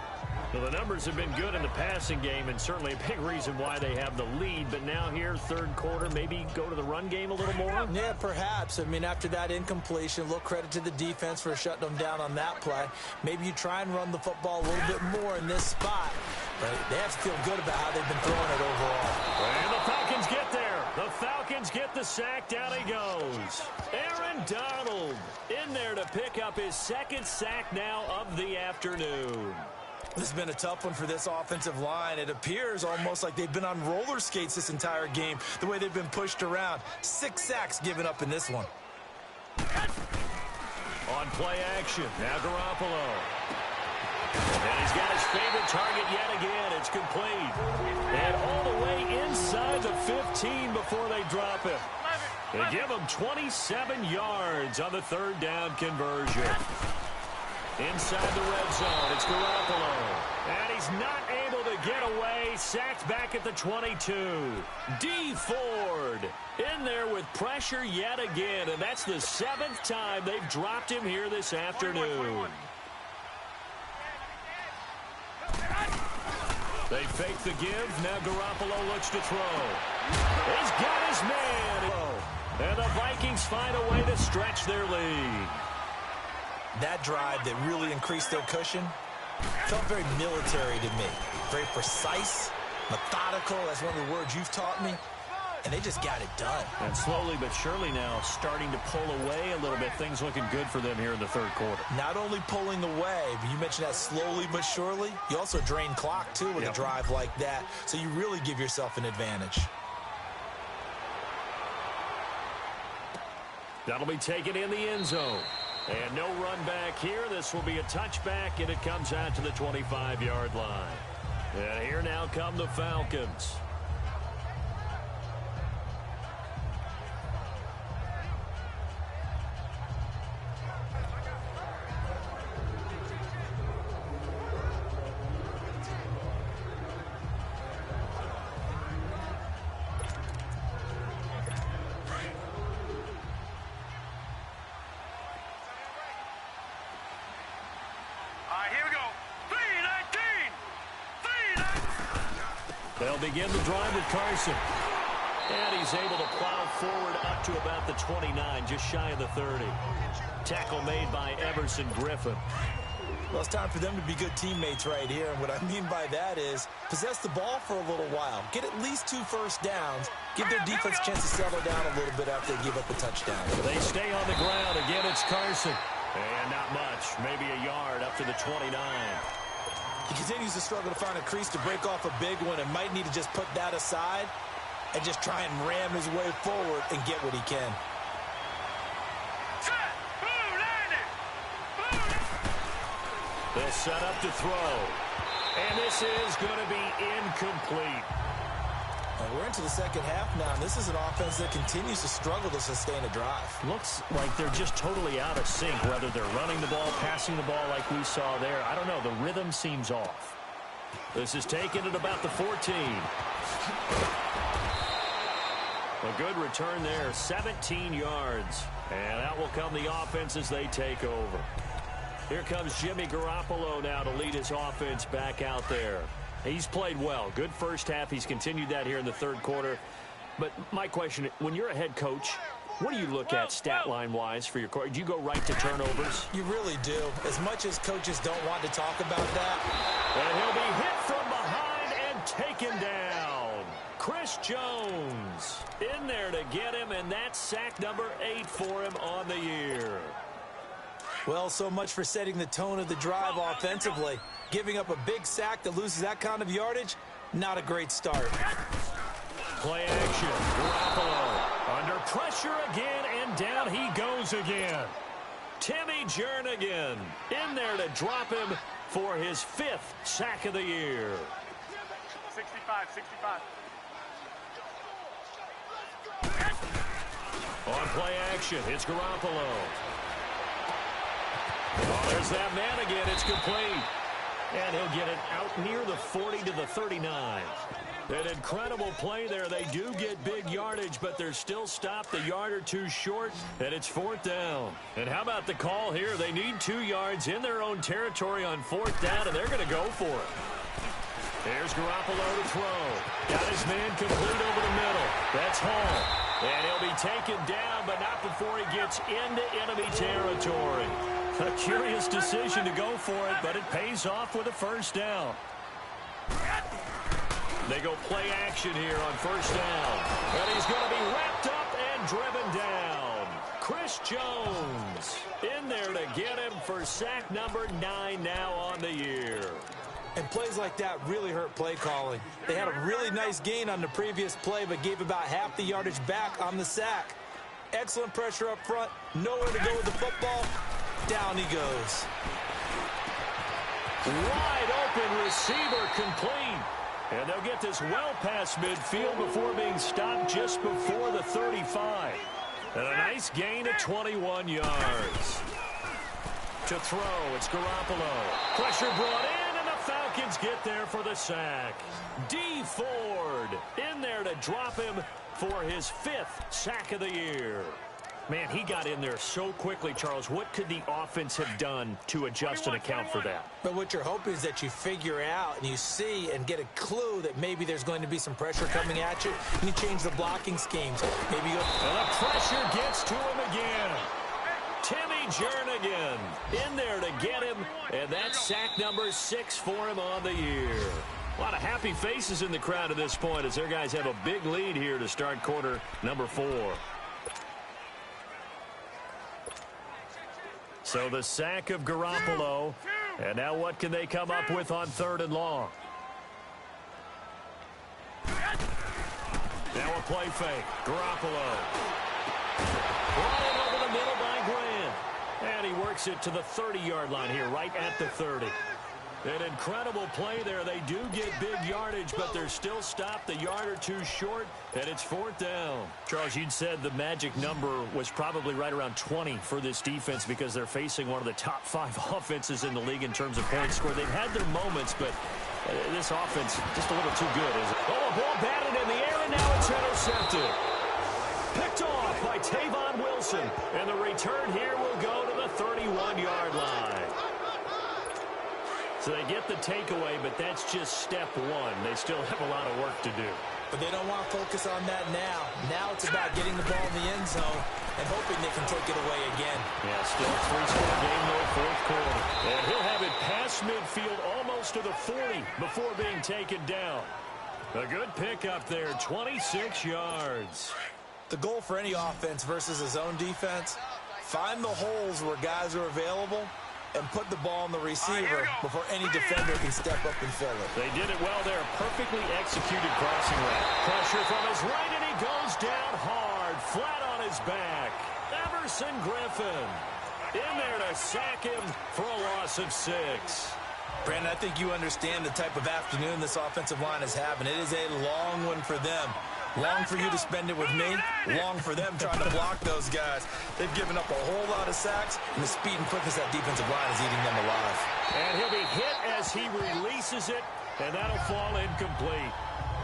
[SPEAKER 3] So the numbers have been good in the passing game and certainly a big reason why they have the lead. But now here, third quarter, maybe go to the run game a little more?
[SPEAKER 4] Yeah, perhaps. I mean, after that incompletion, a little credit to the defense for shutting them down on that play. Maybe you try and run the football a little bit more in this spot. But they have to feel good about how they've been throwing it overall.
[SPEAKER 3] And the Falcons get there. The Falcons get the sack. Down he goes. Aaron Donald in there to pick up his 2nd sack now of the afternoon.
[SPEAKER 4] This has been a tough one for this offensive line. It appears almost like they've been on roller skates this entire game, the way they've been pushed around. 6 sacks given up in this one.
[SPEAKER 3] On play action, now Garoppolo. And he's got his favorite target yet again. It's complete. And all the way inside the 15 before they drop it. They give him 27 yards on the 3rd down conversion. Inside the red zone, it's Garoppolo. And he's not able to get away. Sacked back at the 22. D. Ford in there with pressure yet again. And that's the 7th time they've dropped him here this afternoon. They fake the give. Now Garoppolo looks to throw. He's got his man. And the Vikings find a way to stretch their lead.
[SPEAKER 4] That drive that really increased their cushion felt very military to me. Very precise, methodical. That's one of the words you've taught me. And they just got it done.
[SPEAKER 3] And slowly but surely now starting to pull away a little bit. Things looking good for them here in the 3rd quarter.
[SPEAKER 4] Not only pulling away, but you mentioned that slowly but surely. You also drain clock, too, with a drive like that. So you really give yourself an advantage.
[SPEAKER 3] That'll be taken in the end zone. And no run back here. This will be a touchback, and it comes out to the 25-yard line. And here now come the Falcons. They'll begin the drive with Carson. And he's able to plow forward up to about the 29, just shy of the 30. Tackle made by Everson Griffin.
[SPEAKER 4] Well, it's time for them to be good teammates right here. And what I mean by that is possess the ball for a little while. Get at least 2 first downs. Give their defense a chance to settle down a little bit after they give up a touchdown.
[SPEAKER 3] They stay on the ground. Again, it's Carson. And not much. Maybe a yard up to the 29.
[SPEAKER 4] He continues to struggle to find a crease to break off a big one and might need to just put that aside and just try and ram his way forward and get what he can.
[SPEAKER 3] They'll set up to throw. And this is going to be incomplete.
[SPEAKER 4] And we're into the 2nd half now, and this is an offense that continues to struggle to sustain a drive.
[SPEAKER 3] Looks like they're just totally out of sync, whether they're running the ball, passing the ball like we saw there. I don't know. The rhythm seems off. This is taken at about the 14. A good return there, 17 yards. And out will come the offense as they take over. Here comes Jimmy Garoppolo now to lead his offense back out there. He's played well. Good first half. He's continued that here in the third quarter. But my question, when you're a head coach, what do you look at stat line-wise for your coach? Do you go right to turnovers?
[SPEAKER 4] You really do. As much as coaches don't want to talk about that.
[SPEAKER 3] And he'll be hit from behind and taken down. Chris Jones in there to get him, and that's sack number 8 for him on the year.
[SPEAKER 4] Well, so much for setting the tone of the drive offensively. Giving up a big sack that loses that kind of yardage, not a great start.
[SPEAKER 3] Play action. Garoppolo under pressure again, and down he goes again. Timmy Jernigan in there to drop him for his 5th sack of the year.
[SPEAKER 5] 65.
[SPEAKER 3] On play action, it's Garoppolo. Oh, there's that man again. It's complete. And he'll get it out near the 40 to the 39. An incredible play there. They do get big yardage, but they're still stopped a yard or two short, and it's 4th down. And how about the call here? They need 2 yards in their own territory on 4th down, and they're going to go for it. Here's Garoppolo to throw. Got his man complete over the middle. That's Hall. And he'll be taken down, but not before he gets into enemy territory. A curious decision to go for it, but it pays off with a 1st down. They go play action here on 1st down. And he's going to be wrapped up and driven down. Chris Jones in there to get him for sack number 9 now on the year.
[SPEAKER 4] And plays like that really hurt play calling. They had a really nice gain on the previous play, but gave about half the yardage back on the sack. Excellent pressure up front. Nowhere to go with the football. Down he goes.
[SPEAKER 3] Wide open receiver complete. And they'll get this well past midfield before being stopped just before the 35. And a nice gain of 21 yards. To throw, it's Garoppolo. Pressure brought in, and the Falcons get there for the sack. D. Ford in there to drop him for his 5th sack of the year. Man, he got in there so quickly, Charles. What could the offense have done to adjust and account for that?
[SPEAKER 4] But what you're hoping is that you figure out and you see and get a clue that maybe there's going to be some pressure coming at you, and you change the blocking schemes. Maybe you...
[SPEAKER 3] And the pressure gets to him again. Timmy Jernigan in there to get him, and that's sack number 6 for him on the year. A lot of happy faces in the crowd at this point as their guys have a big lead here to start quarter number 4. So the sack of Garoppolo, and now what can they come up with on 3rd and long? Now a play fake. Garoppolo. Brought in over the middle by Grant. And he works it to the 30-yard line here, right at the 30. An incredible play there. They do get big yardage, but they're still stopped a yard or two short, and it's 4th down. Charles, you'd said the magic number was probably right around 20 for this defense because they're facing one of the top 5 offenses in the league in terms of points scored. They've had their moments, but this offense just a little too good, is it? Oh, a ball batted in the air, and now it's intercepted. Picked off by Tavon Wilson, and the return here will go to the 31-yard line. So they get the takeaway, but that's just step 1. They still have a lot of work to do.
[SPEAKER 4] But they don't want to focus on that now. Now it's about getting the ball in the end zone and hoping they can take it away again.
[SPEAKER 3] Yeah, still a 3-score game, though, 4th quarter. And he'll have it past midfield almost to the 40 before being taken down. A good pickup there, 26 yards.
[SPEAKER 4] The goal for any offense versus a zone defense, find the holes where guys are available and put the ball on the receiver before any defender can step up and fill it.
[SPEAKER 3] They did it well there. Perfectly executed crossing route. Pressure from his right, and he goes down hard, flat on his back. Everson Griffin in there to sack him for a loss of 6.
[SPEAKER 4] Brandon, I think you understand the type of afternoon this offensive line is having. It is a long one for them. Long for you to spend it with me. Long for them trying to block those guys. They've given up a whole lot of sacks, and the speed and quickness of that defensive line is eating them alive.
[SPEAKER 3] And he'll be hit as he releases it And that'll fall incomplete.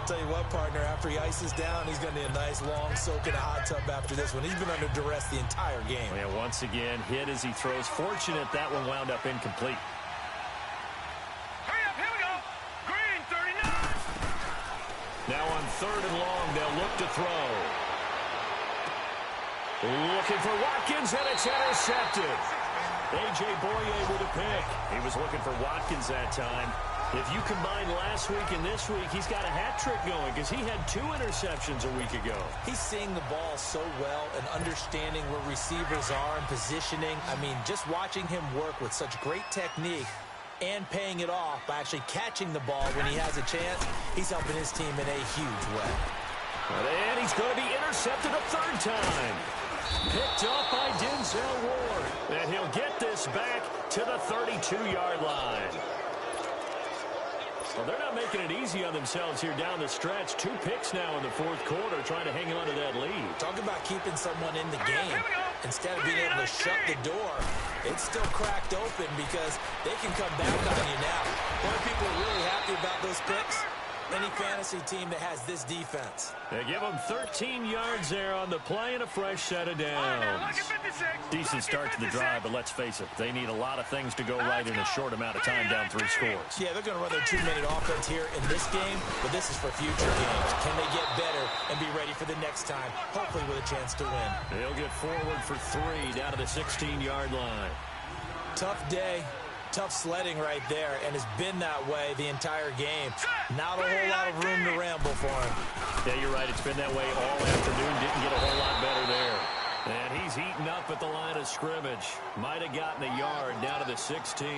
[SPEAKER 4] Tell you what, partner, after he ices down, he's going to need a nice long soak in a hot tub after this one. He's been under duress the entire game.
[SPEAKER 3] Yeah, once again, hit as he throws. Fortunate that one wound up incomplete.
[SPEAKER 5] Hurry up, here we go. Green, 39.
[SPEAKER 3] Now on 3rd and long, they'll look to throw. Looking for Watkins, and it's intercepted. A.J. Boye with a pick. He was looking for Watkins that time. If you combine last week and this week, he's got a hat trick going because he had 2 interceptions a week ago.
[SPEAKER 4] He's seeing the ball so well and understanding where receivers are and positioning. I mean, just watching him work with such great technique and paying it off by actually catching the ball when he has a chance, he's helping his team in a huge way.
[SPEAKER 3] And he's going to be intercepted a 3rd time. Picked up by Denzel Ward. And he'll get this back to the 32-yard line. Well, they're not making it easy on themselves here down the stretch. 2 picks now in the 4th quarter, trying to hang on to that lead.
[SPEAKER 4] Talk about keeping someone in the game. Instead of being able to shut the door, it's still cracked open because they can come back on you now. One of the people are really happy about those picks, any fantasy team that has this defense.
[SPEAKER 3] They give them 13 yards there on the play and a fresh set of downs. Decent start to the drive, but let's face it, they need a lot of things to go right in a short amount of time down 3 scores.
[SPEAKER 4] Yeah, they're going to run their 2-minute offense here in this game, but this is for future games. Can they get better and be ready for the next time, hopefully with a chance to win?
[SPEAKER 3] They'll get forward for 3 down to the 16-yard line.
[SPEAKER 4] Tough day. Tough sledding right there, and it's been that way the entire game. Not a whole lot of room to ramble for him.
[SPEAKER 3] Yeah, you're right. It's been that way all afternoon. Didn't get a whole lot better there. And he's eaten up at the line of scrimmage. Might have gotten a yard down to the 16.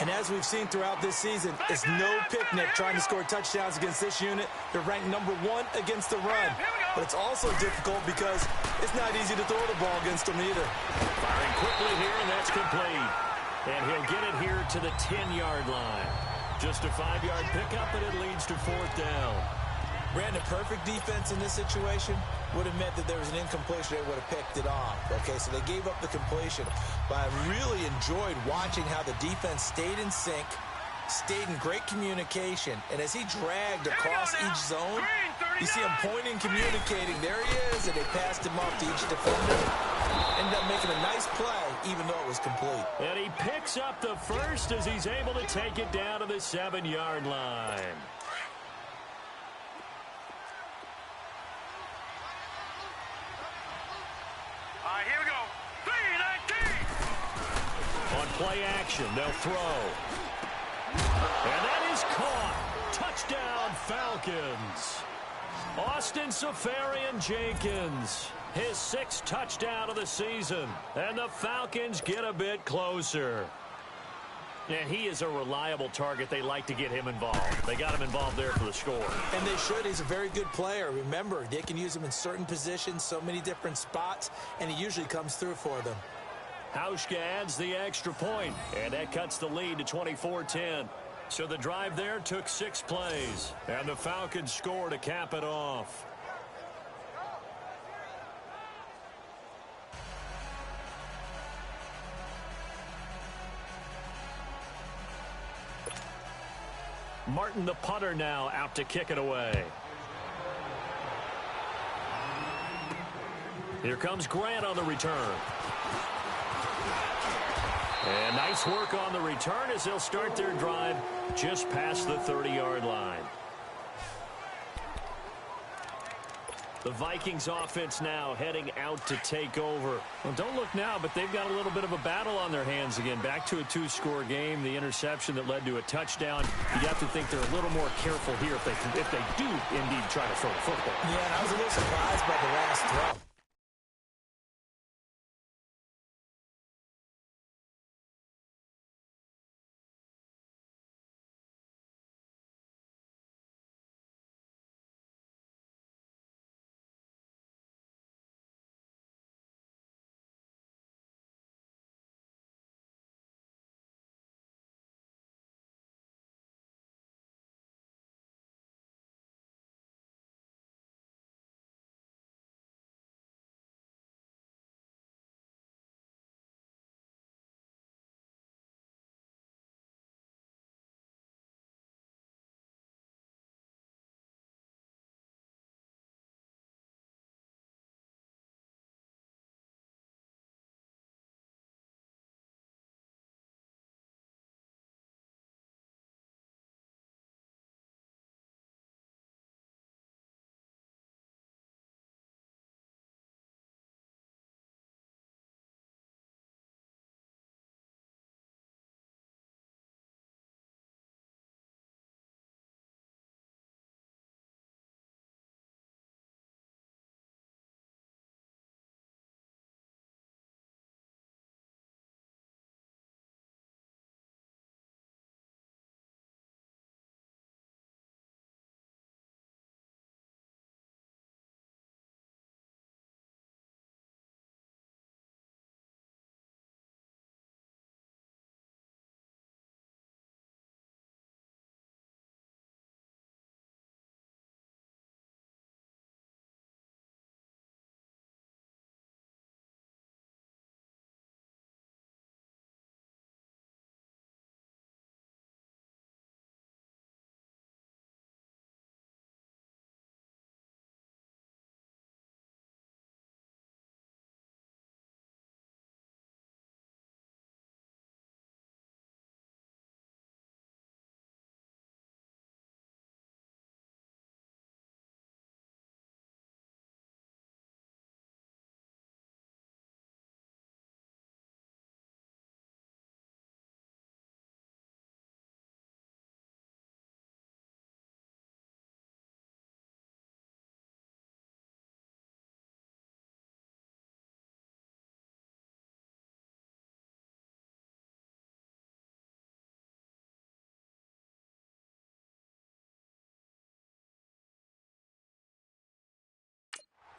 [SPEAKER 4] And as we've seen throughout this season, it's no picnic trying to score touchdowns against this unit. They're ranked number 1 against the run. But it's also difficult because it's not easy to throw the ball against them either.
[SPEAKER 3] Firing quickly here, and that's complete. And he'll get it here to the 10-yard line. Just a 5-yard pickup, and it leads to 4th down.
[SPEAKER 4] Brandon, perfect defense in this situation would have meant that there was an incompletion. They would have picked it off. Okay, so they gave up the completion. But I really enjoyed watching how the defense stayed in sync, stayed in great communication. And as he dragged across each zone, you see him pointing, communicating. There he is, and they passed him off to each defender. Ended up making a nice play, even though it was complete.
[SPEAKER 3] And he picks up the first as he's able to take it down to the 7-yard line.
[SPEAKER 5] All right, here we go. 3-19.
[SPEAKER 3] On play action, they'll throw. And that is caught. Touchdown, Falcons. Austin Seferian-Jenkins, his 6th touchdown of the season. And the Falcons get a bit closer. And he is a reliable target. They like to get him involved. They got him involved there for the score.
[SPEAKER 4] And they should. He's a very good player. Remember, they can use him in certain positions, so many different spots, and he usually comes through for them.
[SPEAKER 3] Hauschka adds the extra point, and that cuts the lead to 24-10. So the drive there took 6 plays, and the Falcons score to cap it off. Martin, the punter, now out to kick it away. Here comes Grant on the return. And nice work on the return as they'll start their drive just past the 30-yard line. The Vikings offense now heading out to take over. Well, don't look now, but they've got a little bit of a battle on their hands again. Back to a 2-score game. The interception that led to a touchdown. You have to think they're a little more careful here if they do indeed try to throw the football.
[SPEAKER 4] Yeah, and I was a little surprised by the last throw.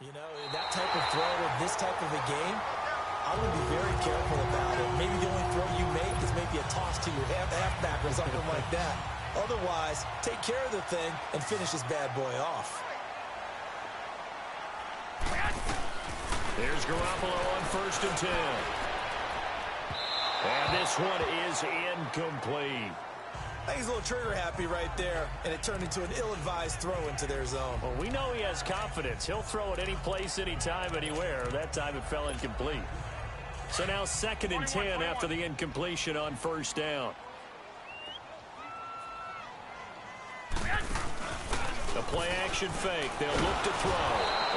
[SPEAKER 4] You know, that type of throw in this type of a game, I would be very careful about it. Maybe the only throw you make is maybe a toss to your halfback or something like that. Otherwise, take care of the thing and finish this bad boy off.
[SPEAKER 3] Here's Garoppolo on 1st and 10. And this one is incomplete.
[SPEAKER 4] I think he's a little trigger happy right there, and it turned into an ill-advised throw into their zone.
[SPEAKER 3] Well, we know he has confidence. He'll throw it any place, anytime, anywhere. That time it fell incomplete. So now 2nd and 10 after the incompletion on 1st down. The play-action fake. They'll look to throw.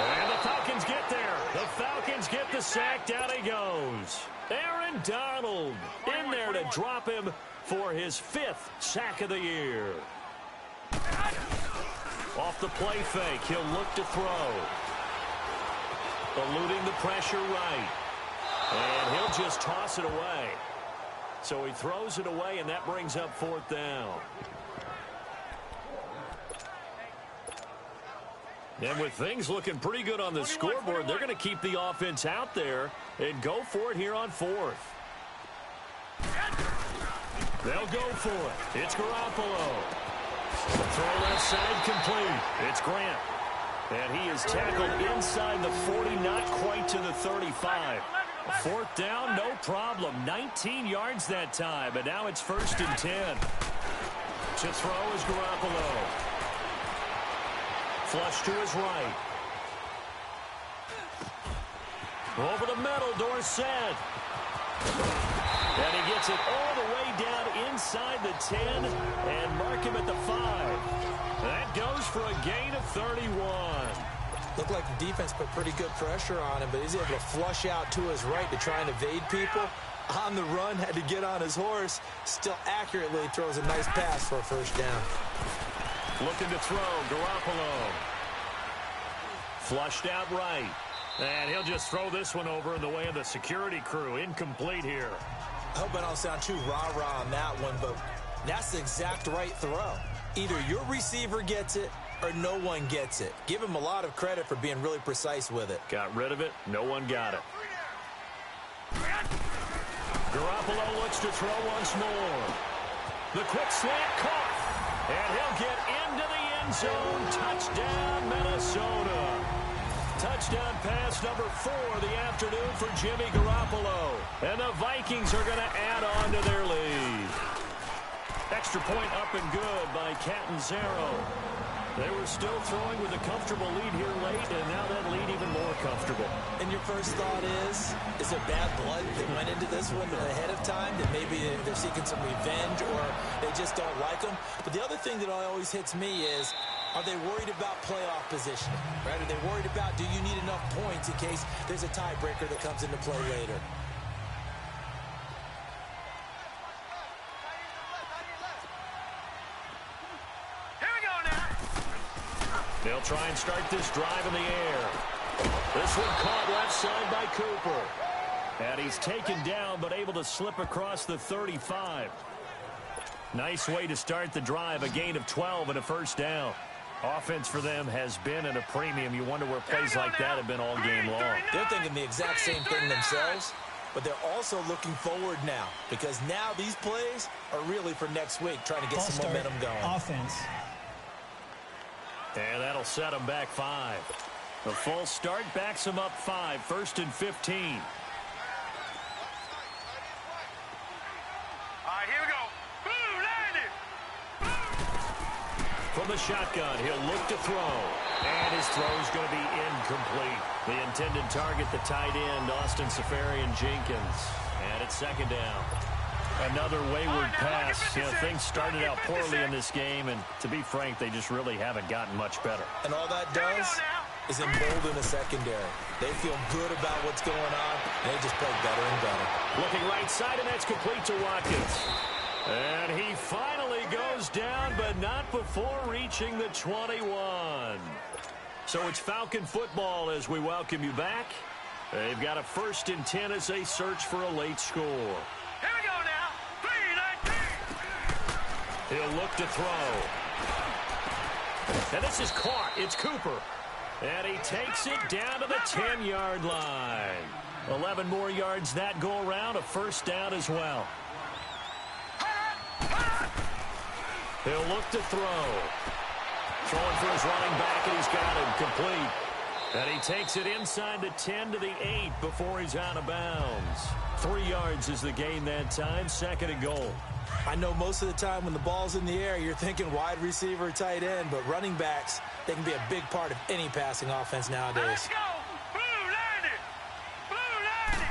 [SPEAKER 3] And the Falcons get there. The Falcons get the sack. Down he goes. Aaron Donald in there to drop him for his 5th sack of the year. Off the play fake, he'll look to throw. Eluding the pressure right. And he'll just toss it away. So he throws it away, and that brings up 4th down. And with things looking pretty good on the scoreboard, they're going to keep the offense out there and go for it here on 4th. They'll go for it. It's Garoppolo. Throw left side complete. It's Grant. And he is tackled inside the 40, not quite to the 35. 4th down, no problem. 19 yards that time, but now it's 1st and 10. To throw is Garoppolo. Flush to his right. Over the middle, Dorsett. And he gets it all the way down inside the 10 and mark him at the 5. That goes for a gain of 31.
[SPEAKER 4] Looked like the defense put pretty good pressure on him, but he's able to flush out to his right to try and evade people. On the run, had to get on his horse. Still accurately throws a nice pass for a 1st down.
[SPEAKER 3] Looking to throw, Garoppolo. Flushed out right. And he'll just throw this one over in the way of the security crew. Incomplete here.
[SPEAKER 4] I hope I don't sound too rah-rah on that one, but that's the exact right throw. Either your receiver gets it or no one gets it. Give him a lot of credit for being really precise with it.
[SPEAKER 3] Got rid of it. No one got it. Garoppolo looks to throw once more. The quick slant caught. And he'll get into the end zone. Touchdown, Minnesota. Touchdown pass number 4 of the afternoon for Jimmy Garoppolo. And the Vikings are going to add on to their lead. Extra point up and good by Catanzaro. They were still throwing with a comfortable lead here late, and now that lead even more comfortable.
[SPEAKER 4] And your first thought is there bad blood that went into this one ahead of time, that maybe they're seeking some revenge or they just don't like them? But the other thing that always hits me is, are they worried about playoff positioning? Right? Are they worried about, do you need enough points in case there's a tiebreaker that comes into play later?
[SPEAKER 3] They'll try and start this drive in the air. This one caught left side by Cooper. And he's taken down, but able to slip across the 35. Nice way to start the drive, a gain of 12 and a 1st down. Offense for them has been at a premium. You wonder where plays like that have been all game long.
[SPEAKER 4] They're thinking the exact same thing themselves, but they're also looking forward now, because now these plays are really for next week, trying to get some momentum going.
[SPEAKER 6] Offense.
[SPEAKER 3] And that'll set them back 5. The full start backs them up 5, 1st and 15.
[SPEAKER 5] All right, here we go. Boom, landed.
[SPEAKER 3] From the shotgun, he'll look to throw. And his throw's going to be incomplete. The intended target, the tight end, Austin Seferian-Jenkins. And it's 2nd down. Another wayward pass. You know, things started out poorly in this game, and to be frank, they just really haven't gotten much better.
[SPEAKER 4] And all that does is embolden the secondary. They feel good about what's going on, and they just play better and better.
[SPEAKER 3] Looking right side, and that's complete to Watkins. And he finally goes down, but not before reaching the 21. So it's Falcon football as we welcome you back. They've got a 1st and 10 as they search for a late score.
[SPEAKER 5] Here we go now. 3-19.
[SPEAKER 3] He'll look to throw. And this is caught. It's Cooper. And he takes it down to the 10-yard line. 11 more yards that go around, a first down as well. He'll look to throw. Throwing for his running back, and he's got him complete. And he takes it inside the 10 to the 8 before he's out of bounds. 3 yards is the gain that time, second and goal.
[SPEAKER 4] I know most of the time when the ball's in the air, you're thinking wide receiver, tight end, but running backs, they can be a big part of any passing offense nowadays.
[SPEAKER 5] Let's go! Blue landed! Blue landed!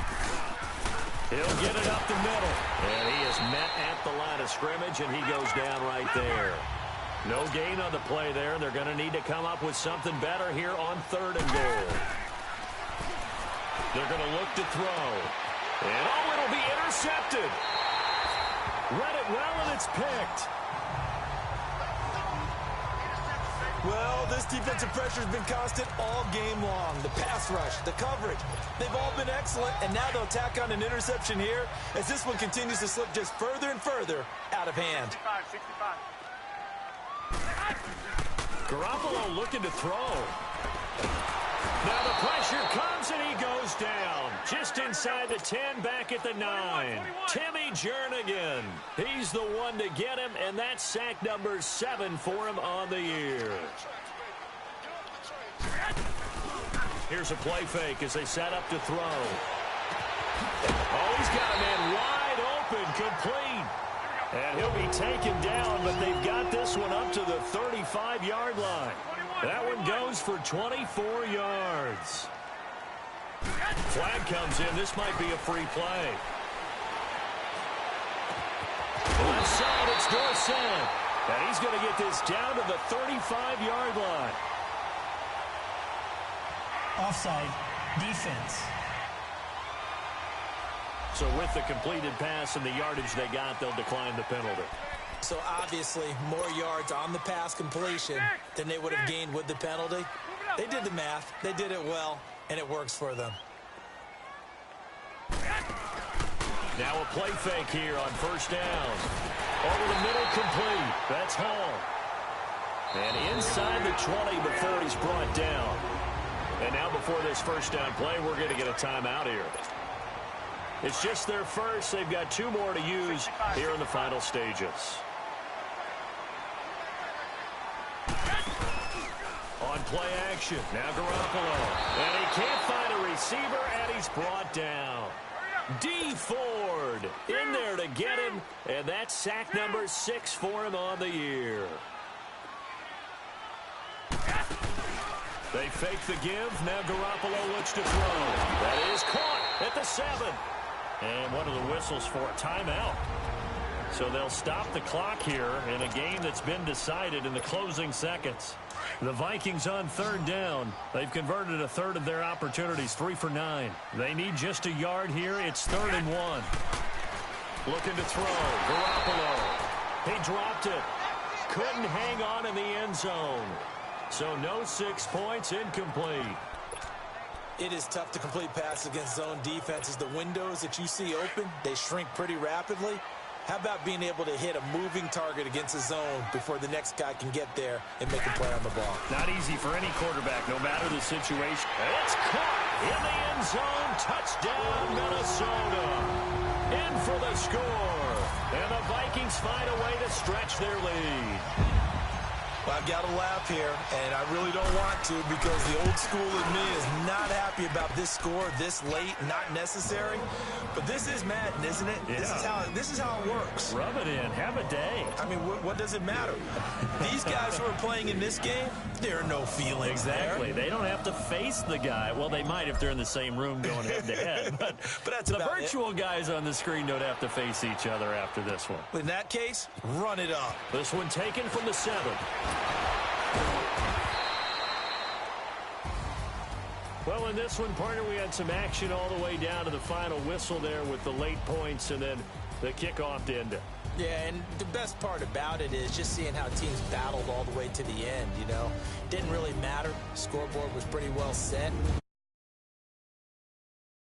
[SPEAKER 3] He'll get it up the middle. And he is met at the line of scrimmage, and he goes down right there. No gain on the play there. They're going to need to come up with something better here on third and goal. They're going to look to throw. And, oh, it'll be intercepted. Read it well, and it's picked.
[SPEAKER 4] Well, this defensive pressure has been constant all game long. The pass rush, the coverage, they've all been excellent, and now they'll tack on an interception here as this one continues to slip just further and further out of hand.
[SPEAKER 5] 65.
[SPEAKER 3] Garoppolo looking to throw. Now the pressure comes, and he goes down. Just inside the 10, back at the 9. Timmy Jernigan. He's the one to get him, and that's sack number 7 for him on the year. Here's a play fake as they set up to throw. Oh, he's got a man wide open, complete. And he'll be taken down, but they've got this one up to the 35-yard line. That one goes for 24 yards. Flag comes in. This might be a free play. Left side, it's Dorsett. And he's going to get this down to the 35-yard line.
[SPEAKER 6] Offside. Defense.
[SPEAKER 3] So with the completed pass and the yardage they got, they'll decline the penalty.
[SPEAKER 4] So obviously more yards on the pass completion than they would have gained with the penalty. They did the math. They did it well, and it works for them.
[SPEAKER 3] Now a play fake here on first down. Over the middle, complete. That's Hall. And inside the 20 before he's brought down. And now before this first down play, we're going to get a timeout here. It's just their first. They've got 2 more to use here in the final stages. On play action, now Garoppolo. And he can't find a receiver, and he's brought down. D. Ford in there to get him, and that's sack number 6 for him on the year. They fake the give. Now Garoppolo looks to throw. That is caught at the 7. And what are the whistles for? Timeout. So they'll stop the clock here in a game that's been decided in the closing seconds. The Vikings on third down. They've converted a third of their opportunities, 3 for 9. They need just a yard here. It's 3rd and 1. Looking to throw. Garoppolo. He dropped it. Couldn't hang on in the end zone. So no 6 points, incomplete.
[SPEAKER 4] It is tough to complete passes against zone defenses. The windows that you see open, they shrink pretty rapidly. How about being able to hit a moving target against a zone before the next guy can get there and make a play on the ball?
[SPEAKER 3] Not easy for any quarterback, no matter the situation. It's caught in the end zone. Touchdown, Minnesota. In for the score. And the Vikings find a way to stretch their lead.
[SPEAKER 4] Well, I've got to laugh here, and I really don't want to because the old school in me is not happy about this score this late, not necessary. But this is Madden, isn't it?
[SPEAKER 3] Yeah.
[SPEAKER 4] This is how it works.
[SPEAKER 3] Rub it in. Have a day.
[SPEAKER 4] I mean, what does it matter? These guys who are playing in this game, there are no feelings
[SPEAKER 3] Exactly.
[SPEAKER 4] there.
[SPEAKER 3] They don't have to face the guy. Well, they might if they're in the same room going head-to-head. But
[SPEAKER 4] that's
[SPEAKER 3] the
[SPEAKER 4] about
[SPEAKER 3] virtual guys on the screen don't have to face each other after this one.
[SPEAKER 4] In that case, run it up.
[SPEAKER 3] This one taken from the 7. Well, in this one, partner, we had some action all the way down to the final whistle there with the late points and then the kickoff to end it.
[SPEAKER 4] Yeah, and the best part about it is just seeing how teams battled all the way to the end, you know. Didn't really matter. Scoreboard was pretty well set.